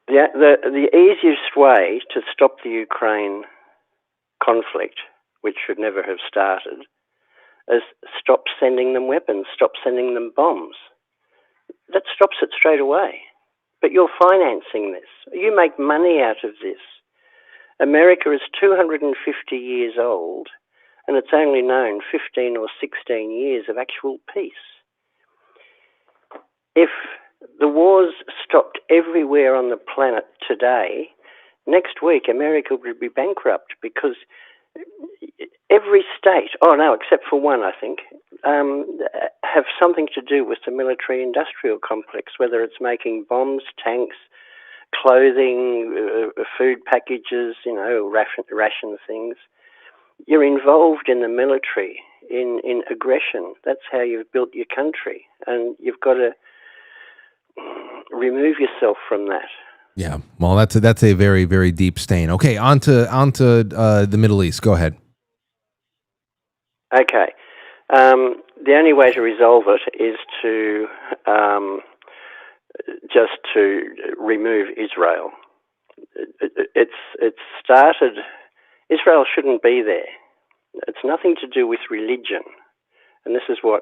The easiest way to stop the Ukraine conflict, which should never have started, is stop sending them weapons, stop sending them bombs. That stops it straight away. But you're financing this. You make money out of this. America is 250 years old, and it's only known 15 or 16 years of actual peace. If the wars stopped everywhere on the planet today, next week America would be bankrupt because every state, except for one, I think, have something to do with the military-industrial complex, whether it's making bombs, tanks, clothing, food packages, ration things. You're involved in the military, in aggression. That's how you've built your country, and you've got to remove yourself from that. Yeah, well, that's a very, very deep stain. Okay, on to the Middle East. Go ahead. Okay. The only way to resolve it is to just to remove Israel. It's started. Israel shouldn't be there. It's nothing to do with religion, and this is what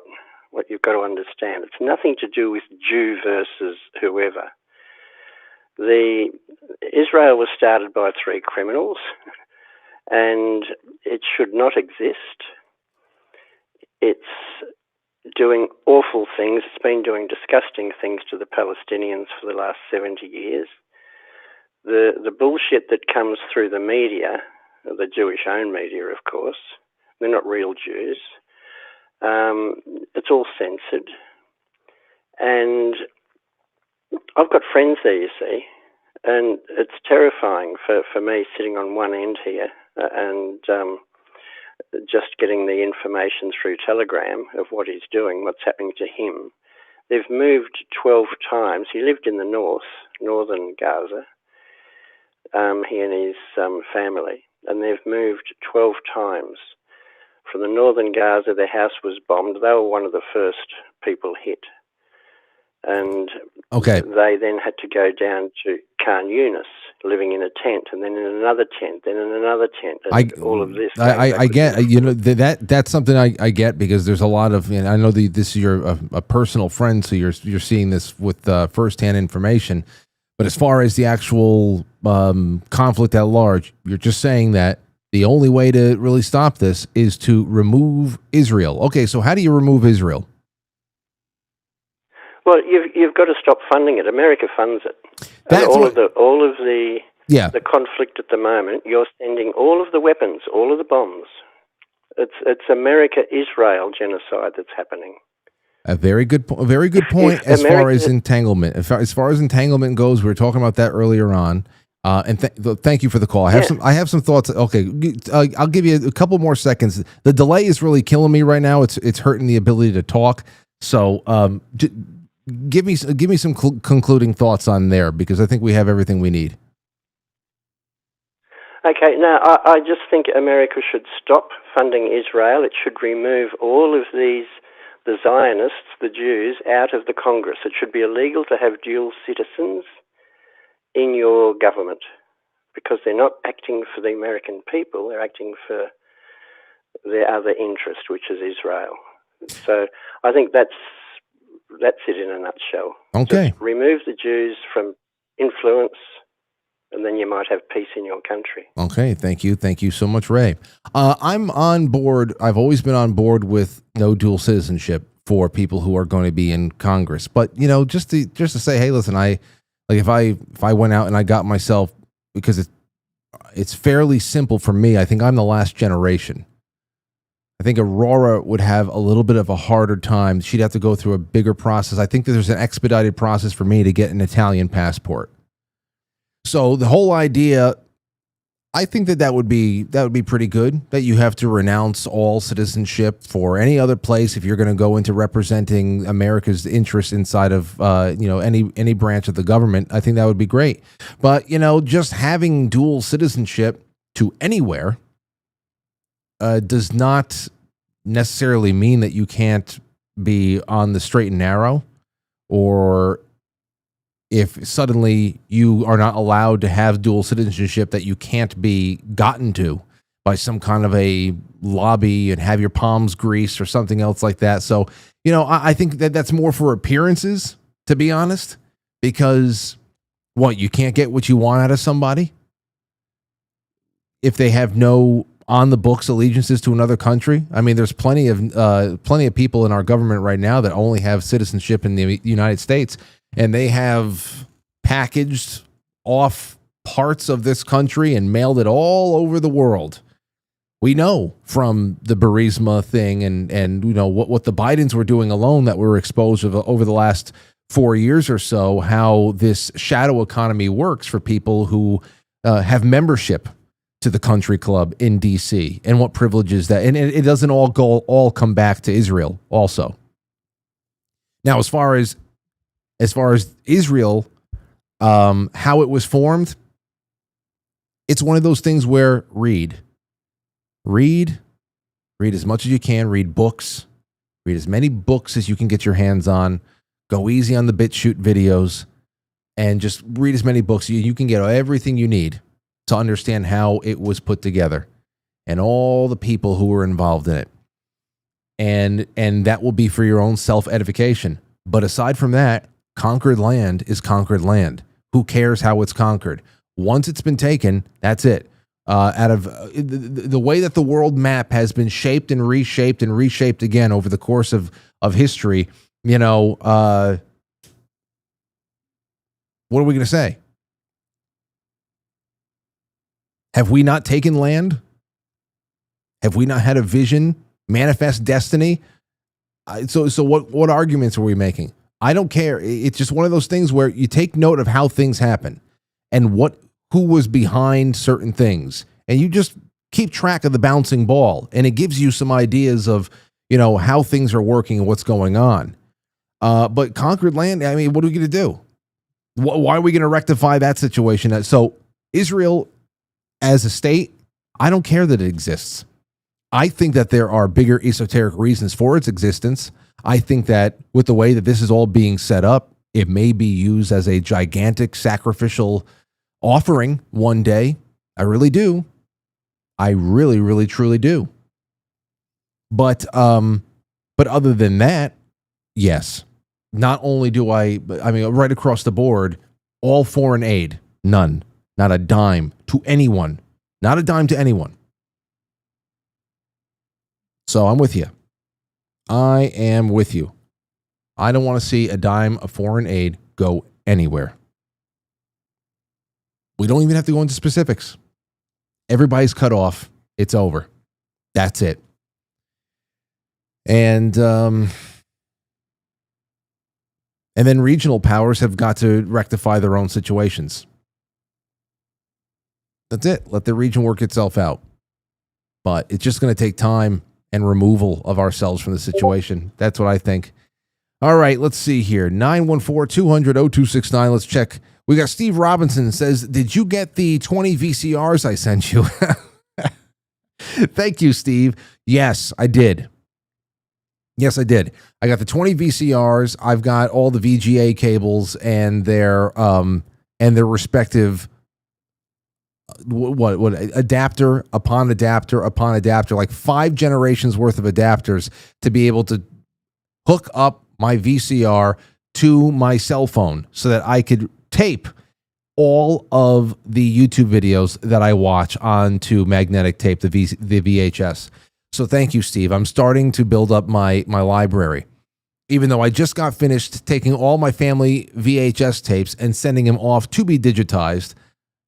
you've got to understand. It's nothing to do with Jew versus whoever. Israel was started by 3 criminals, and it should not exist. It's doing awful things. It's been doing disgusting things to the Palestinians for the last 70 years. The bullshit that comes through the media, the Jewish-owned media, of course, they're not real Jews. It's all censored. And I've got friends there, you see, and it's terrifying for me sitting on one end here and just getting the information through Telegram of what he's doing, what's happening to him. They've moved 12 times. He lived in the northern Gaza, he and his family, and they've moved 12 times. From the northern Gaza, their house was bombed. They were one of the first people hit. And they then had to go down to Khan Yunis, living in a tent, and then in another tent, then in another tent, and all of this. I get, that's something I get, because there's a lot of, I know this is a personal friend, so you're seeing this with firsthand information. But as far as the actual conflict at large, you're just saying that the only way to really stop this is to remove Israel. Okay, so how do you remove Israel? Well, you've got to stop funding it. America funds it. And That's all of the Yeah. the conflict at the moment, you're sending all of the weapons, all of the bombs. It's America-Israel genocide that's happening. A very good point as far as entanglement. As far as entanglement goes, we were talking about that earlier on. And thank you for the call. I have some thoughts. Okay, I'll give you a couple more seconds. The delay is really killing me right now. It's hurting the ability to talk. So give me some concluding thoughts on there, because I think we have everything we need. Okay, now I just think America should stop funding Israel. It should remove all of the Zionists, the Jews, out of the Congress. It should be illegal to have dual citizens in your government, because they're not acting for the American people, they're acting for their other interest, which is Israel. So I think that's it in a nutshell. Okay. Just remove the Jews from influence, and then you might have peace in your country. Okay, thank you so much, Ray. I'm on board. I've always been on board with no dual citizenship for people who are going to be in Congress. But just to say, hey, listen, if I went out and I got myself, because it's fairly simple for me. I think I'm the last generation. I think Aurora would have a little bit of a harder time. She'd have to go through a bigger process. I think that there's an expedited process for me to get an Italian passport. So the whole idea, I think that would be pretty good, that you have to renounce all citizenship for any other place if you're going to go into representing America's interests inside of any branch of the government. I think that would be great. But just having dual citizenship to anywhere does not necessarily mean that you can't be on the straight and narrow, or if suddenly you are not allowed to have dual citizenship, that you can't be gotten to by some kind of a lobby and have your palms greased or something else like that. So, I think that that's more for appearances, to be honest, because you can't get what you want out of somebody if they have no on the books allegiances to another country. I mean, there's plenty of people in our government right now that only have citizenship in the United States, and they have packaged off parts of this country and mailed it all over the world. We know from the Burisma thing and what the Bidens were doing alone, that were exposed over the last 4 years or so, how this shadow economy works for people who have membership to the country club in DC, and what privileges that, and it doesn't all come back to Israel also. Now, as far as Israel, how it was formed, it's one of those things where read as much as you can, read books, read as many books as you can get your hands on, go easy on the BitChute videos, and just read as many books. You can get everything you need to understand how it was put together and all the people who were involved in it. And that will be for your own self-edification. But aside from that, conquered land is conquered land. Who cares how it's conquered? Once it's been taken, that's it. Out of the way that the world map has been shaped and reshaped again over the course of history, what are we going to say? Have we not taken land? Have we not had a vision, manifest destiny? So what arguments are we making? I don't care. It's just one of those things where you take note of how things happen and who was behind certain things, and you just keep track of the bouncing ball, and it gives you some ideas of how things are working and what's going on. But conquered land, I mean, what are we going to do? Why are we going to rectify that situation? So Israel, as a state, I don't care that it exists. I think that there are bigger esoteric reasons for its existence. I think that with the way that this is all being set up, it may be used as a gigantic sacrificial offering one day. I really do. I really, really, truly do. But other than that, yes. Not only do I mean, right across the board, all foreign aid, none. Not a dime to anyone. Not a dime to anyone. So I'm with you. I am with you. I don't want to see a dime of foreign aid go anywhere. We don't even have to go into specifics. Everybody's cut off. It's over. That's it. And then regional powers have got to rectify their own situations. That's it. Let the region work itself out. But it's just going to take time and removal of ourselves from the situation. That's what I think. All right, let's see here. 914-200-0269. Let's check. We got Steve Robinson says, did you get the 20 VCRs I sent you? Thank you, Steve. Yes, I did. Yes, I did. I got the 20 VCRs. I've got all the VGA cables and their respective what adapter upon adapter upon adapter, like 5 generations worth of adapters to be able to hook up my VCR to my cell phone so that I could tape all of the YouTube videos that I watch onto magnetic tape, the VHS. So thank you, Steve. I'm starting to build up my library. Even though I just got finished taking all my family VHS tapes and sending them off to be digitized,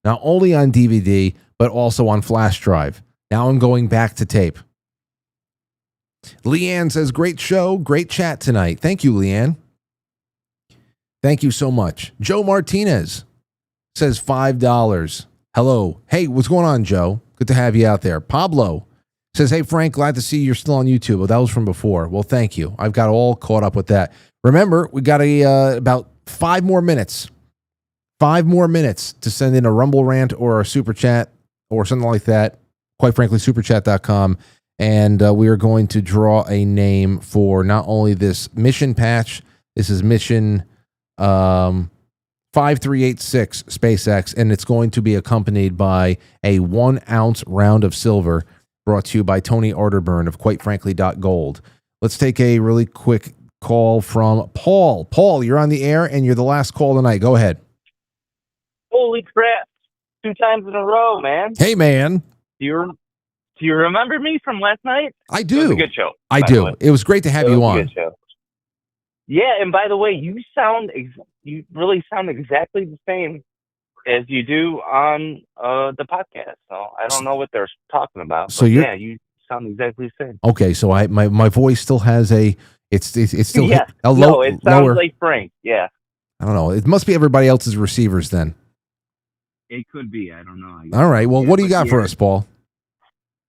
not only on DVD, but also on flash drive. Now I'm going back to tape. Leanne says, great show, great chat tonight. Thank you, Leanne. Thank you so much. Joe Martinez says $5. Hello. Hey, what's going on, Joe? Good to have you out there. Pablo says, hey, Frank, glad to see you're still on YouTube. Well, that was from before. Well, thank you. I've got all caught up with that. Remember, we got about 5 more minutes. 5 more minutes to send in a Rumble rant or a super chat or something like that. Quite frankly, superchat.com. And we are going to draw a name for not only this mission patch. This is mission 5386 SpaceX, and it's going to be accompanied by a 1-ounce round of silver brought to you by Tony Arterburn of quitefrankly.gold. Let's take a really quick call from Paul. Paul, you're on the air, and you're the last call tonight. Go ahead. Holy crap. 2 times in a row, man. Hey, man. Do you remember me from last night? I do. It was a good show. I do. It was great to have you on. Good show. Yeah, and by the way, you really sound exactly the same as you do on the podcast. So I don't know what they're talking about. So yeah, you sound exactly the same. Okay, so my voice still has it's still yeah. a No, it sounds lower. like Frank. Yeah. I don't know. It must be everybody else's receivers then. It could be. I don't know. All right. Well, what do you got for us, Paul?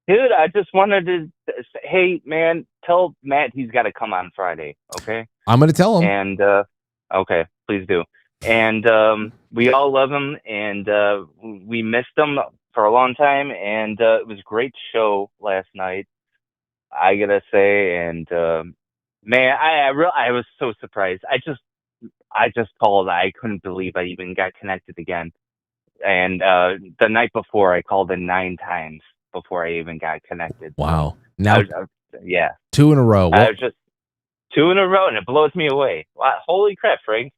Dude, I just wanted to say, hey, man, tell Matt he's got to come on Friday, okay? I'm going to tell him. And, okay, please do. And we all love him, and we missed him for a long time, and it was a great show last night, I got to say. And, man, I was so surprised. I just called. I couldn't believe I even got connected again. And the night before, I called in 9 times before I even got connected. Wow. Now, yeah. 2 in a row. I was just 2 in a row, and it blows me away. Wow, holy crap, Frank.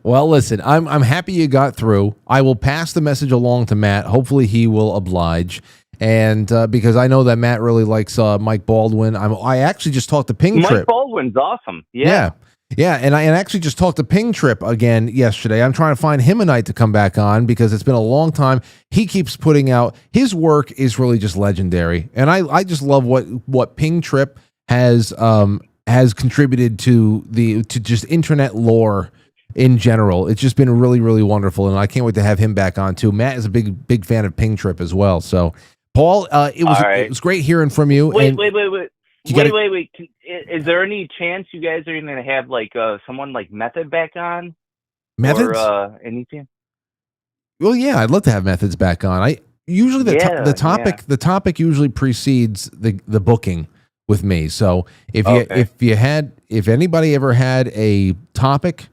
Well, listen, I'm happy you got through. I will pass the message along to Matt. Hopefully he will oblige. And because I know that Matt really likes Mike Baldwin. I actually just talked to Ping Trip. Mike Baldwin's awesome. Yeah, and I actually just talked to Ping Trip again yesterday. I'm trying to find him a night to come back on because it's been a long time. He keeps putting out his work is really just legendary, and I just love what Ping Trip has contributed to just internet lore in general. It's just been really, really wonderful, and I can't wait to have him back on too. Matt is a big fan of Ping Trip as well. So, Paul, it was great hearing from you. Wait. Wait. Is there any chance you guys are going to have like someone like Method back on? Methods? Or anything? Well, yeah, I'd love to have Methods back on. I usually the topic usually precedes the booking with me. So if anybody ever had a topic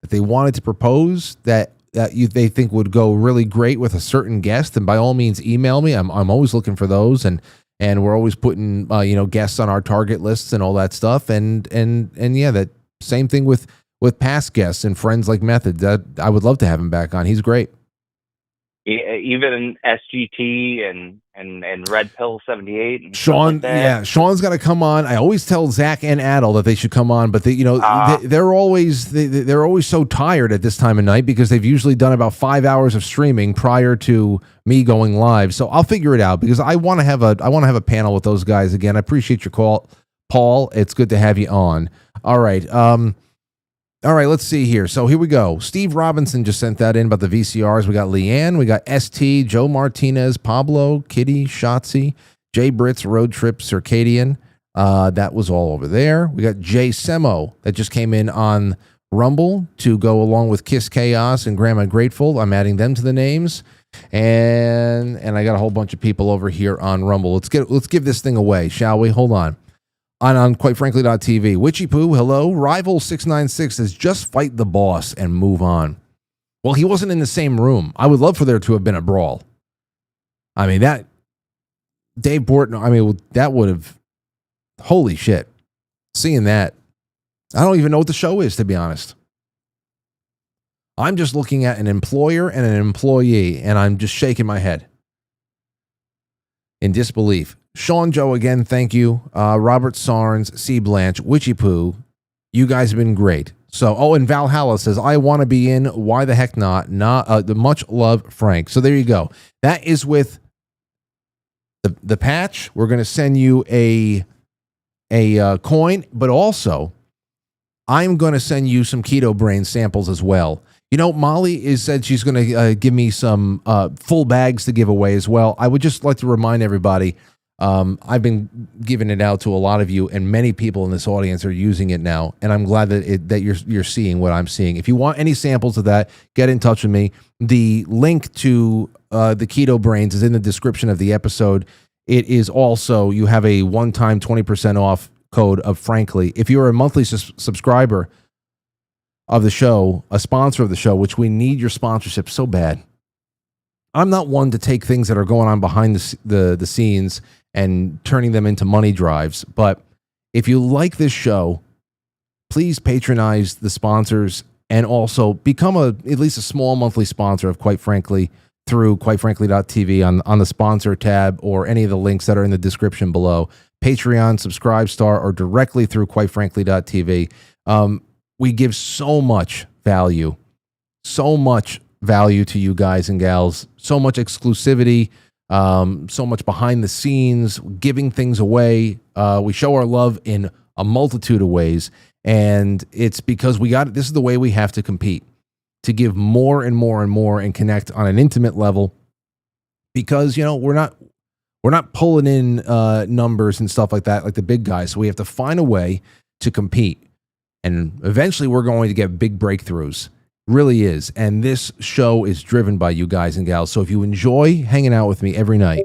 that they wanted to propose that they think would go really great with a certain guest, then by all means email me. I'm always looking for those, and we're always putting guests on our target lists and all that stuff. And yeah, that same thing with past guests and friends like Method. That I would love to have him back on. He's great. Even SGT and Red Pill 78 and stuff Sean, like that. yeah, Sean's got to come on. I always tell Zach and Adel that they should come on, but they're always so tired at this time of night because they've usually done about 5 hours of streaming prior to me going live. So I'll figure it out because I want to have a panel with those guys again. I appreciate your call, Paul. It's good to have you on. All right. All right, let's see here. So here we go. Steve Robinson just sent that in about the VCRs. We got Leanne, we got ST, Joe Martinez, Pablo, Kitty, Shotzi, Jay Britz, Road Trip, Circadian. That was all over there. We got Jay Semo that just came in on Rumble to go along with Kiss Chaos and Grandma Grateful. I'm adding them to the names. And I got a whole bunch of people over here on Rumble. Let's give this thing away, shall we? Hold on. On quitefrankly.tv. Witchy Poo, hello. Rival696 says, just fight the boss and move on. Well, he wasn't in the same room. I would love for there to have been a brawl. I mean, that Dave Borton, that would have, holy shit. Seeing that, I don't even know what the show is, to be honest. I'm just looking at an employer and an employee, and I'm just shaking my head in disbelief. Sean Joe again, thank you. Robert Sarnes, C. Blanche, Witchy Poo, you guys have been great. So, and Valhalla says, I want to be in. Why the heck not? The much love, Frank. So there you go. That is with the patch. We're going to send you a coin, but also I'm going to send you some Keto Brainz samples as well. You know, Molly said she's going to give me some full bags to give away as well. I would just like to remind everybody, I've been giving it out to a lot of you, and many people in this audience are using it now, and I'm glad that you're seeing what I'm seeing. If you want any samples of that, get in touch with me. The link to the Keto Brainz is in the description of the episode. It is also, you have a one-time 20% off code of Frankly. If you're a monthly subscriber of the show, a sponsor of the show, which we need your sponsorship so bad. I'm not one to take things that are going on behind the scenes and turning them into money drives. But if you like this show, please patronize the sponsors and also become at least a small monthly sponsor of Quite Frankly through quitefrankly.tv on the sponsor tab or any of the links that are in the description below. Patreon, Subscribestar, or directly through quitefrankly.tv. We give so much value to you guys and gals, so much exclusivity, so much behind the scenes, giving things away. We show our love in a multitude of ways, and it's because this is the way we have to compete, to give more and more and more and connect on an intimate level, because, you know, we're not pulling in numbers and stuff like that, like the big guys. So we have to find a way to compete. And eventually we're going to get big breakthroughs. Really is. And this show is driven by you guys and gals. So if you enjoy hanging out with me every night,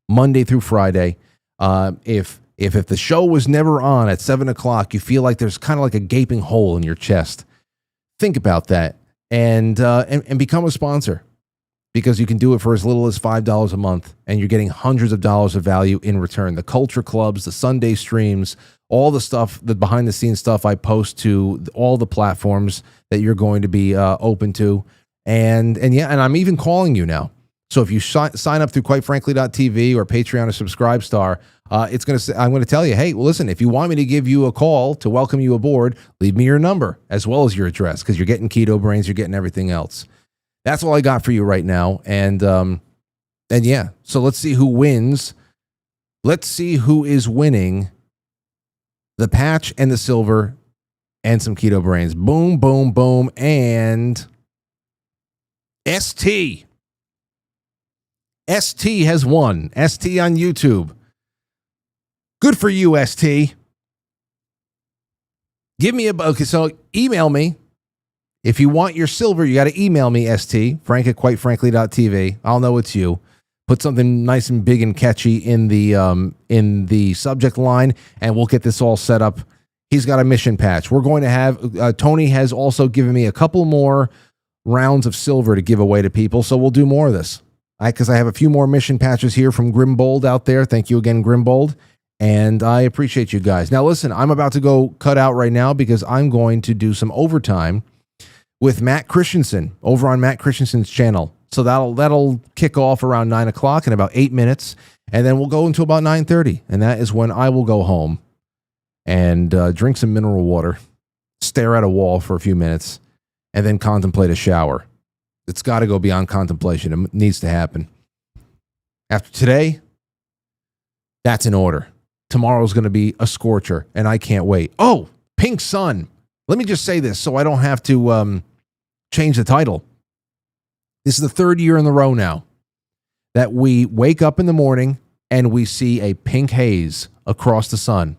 Monday through Friday, if the show was never on at 7 o'clock, you feel like there's kind of like a gaping hole in your chest. Think about that and become a sponsor, because you can do it for as little as $5 a month, and you're getting hundreds of dollars of value in return. The culture clubs, the Sunday streams, all the stuff, the behind the scenes stuff I post to all the platforms that you're going to be open to. And I'm even calling you now. So if you sign up through quitefrankly.tv or Patreon or Subscribestar, I'm going to tell you, hey, well, listen, if you want me to give you a call to welcome you aboard, leave me your number as well as your address, because you're getting Keto Brainz, you're getting everything else. That's all I got for you right now. And yeah, so let's see who wins. Let's see who is winning the patch and the silver and some Keto Brainz. Boom, boom, boom. And ST has won. ST on YouTube. Good for you, ST. Give me so email me. If you want your silver, you got to email me, ST, Frank at quitefrankly.tv. I'll know it's you. Put something nice and big and catchy in the subject line, and we'll get this all set up. He's got a mission patch. We're going to have Tony has also given me a couple more rounds of silver to give away to people, so we'll do more of this. Because I have a few more mission patches here from Grimbold out there. Thank you again, Grimbold. And I appreciate you guys. Now, listen, I'm about to go cut out right now because I'm going to do some overtime with Matt Christensen over on Matt Christensen's channel. So that'll kick off around 9 o'clock in about 8 minutes. And then we'll go until about 9:30. And that is when I will go home and drink some mineral water, stare at a wall for a few minutes, and then contemplate a shower. It's got to go beyond contemplation. It needs to happen. After today, that's in order. Tomorrow's going to be a scorcher, and I can't wait. Oh, Pink Sun. Let me just say this so I don't have to change the title. This is the third year in a row now that we wake up in the morning and we see a pink haze across the sun.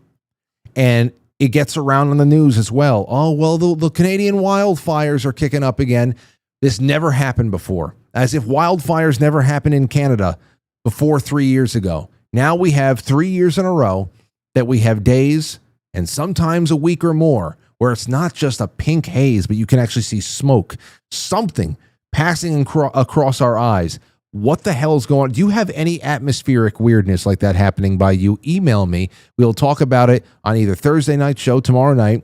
And it gets around on the news as well. Oh, well, the Canadian wildfires are kicking up again. This never happened before. As if wildfires never happened in Canada before 3 years ago. Now we have 3 years in a row that we have days and sometimes a week or more where it's not just a pink haze, but you can actually see smoke, something passing across our eyes. What the hell is going on? Do you have any atmospheric weirdness like that happening by you? Email me. We'll talk about it on either Thursday night show tomorrow night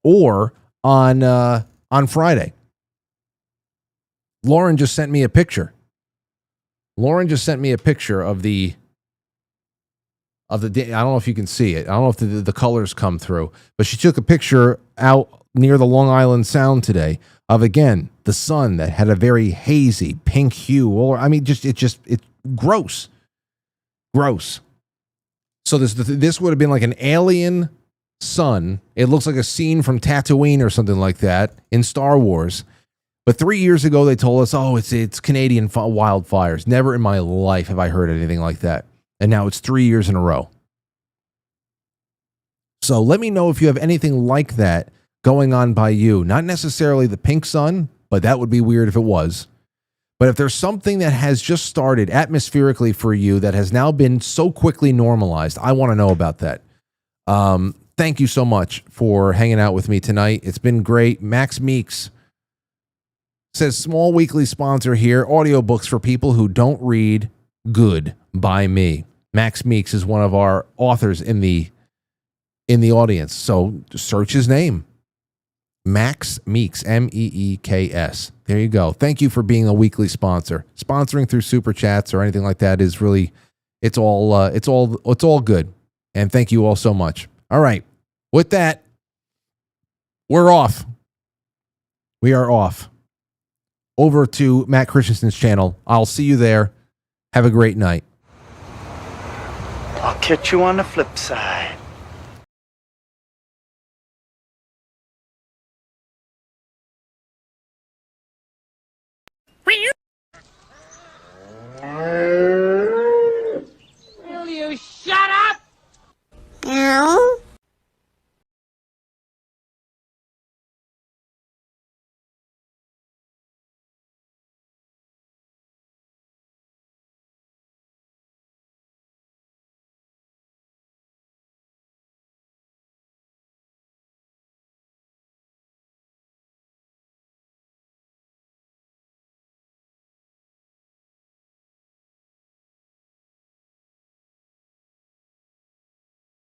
or on Friday. Lauren just sent me a picture. Lauren just sent me a picture of the I don't know if you can see it. I don't know if the colors come through, but she took a picture out near the Long Island Sound today of, again, the sun that had a very hazy pink hue. Or I mean, it's gross. Gross. So this would have been like an alien sun. It looks like a scene from Tatooine or something like that in Star Wars. But 3 years ago, they told us, oh, it's Canadian wildfires. Never in my life have I heard anything like that. And now it's 3 years in a row. So let me know if you have anything like that going on by you. Not necessarily the pink sun, but that would be weird if it was. But if there's something that has just started atmospherically for you that has now been so quickly normalized, I want to know about that. Thank you so much for hanging out with me tonight. It's been great. Max Meeks says, small weekly sponsor here, audiobooks for people who don't read. Good by me. Max Meeks is one of our authors in the audience. So search his name. Max Meeks, Meeks. There you go. Thank you for being a weekly sponsor. Sponsoring through super chats or anything like that is really, it's all good. And thank you all so much. All right. With that, we're off. We are off. Over to Matt Christensen's channel. I'll see you there. Have a great night. I'll catch you on the flip side.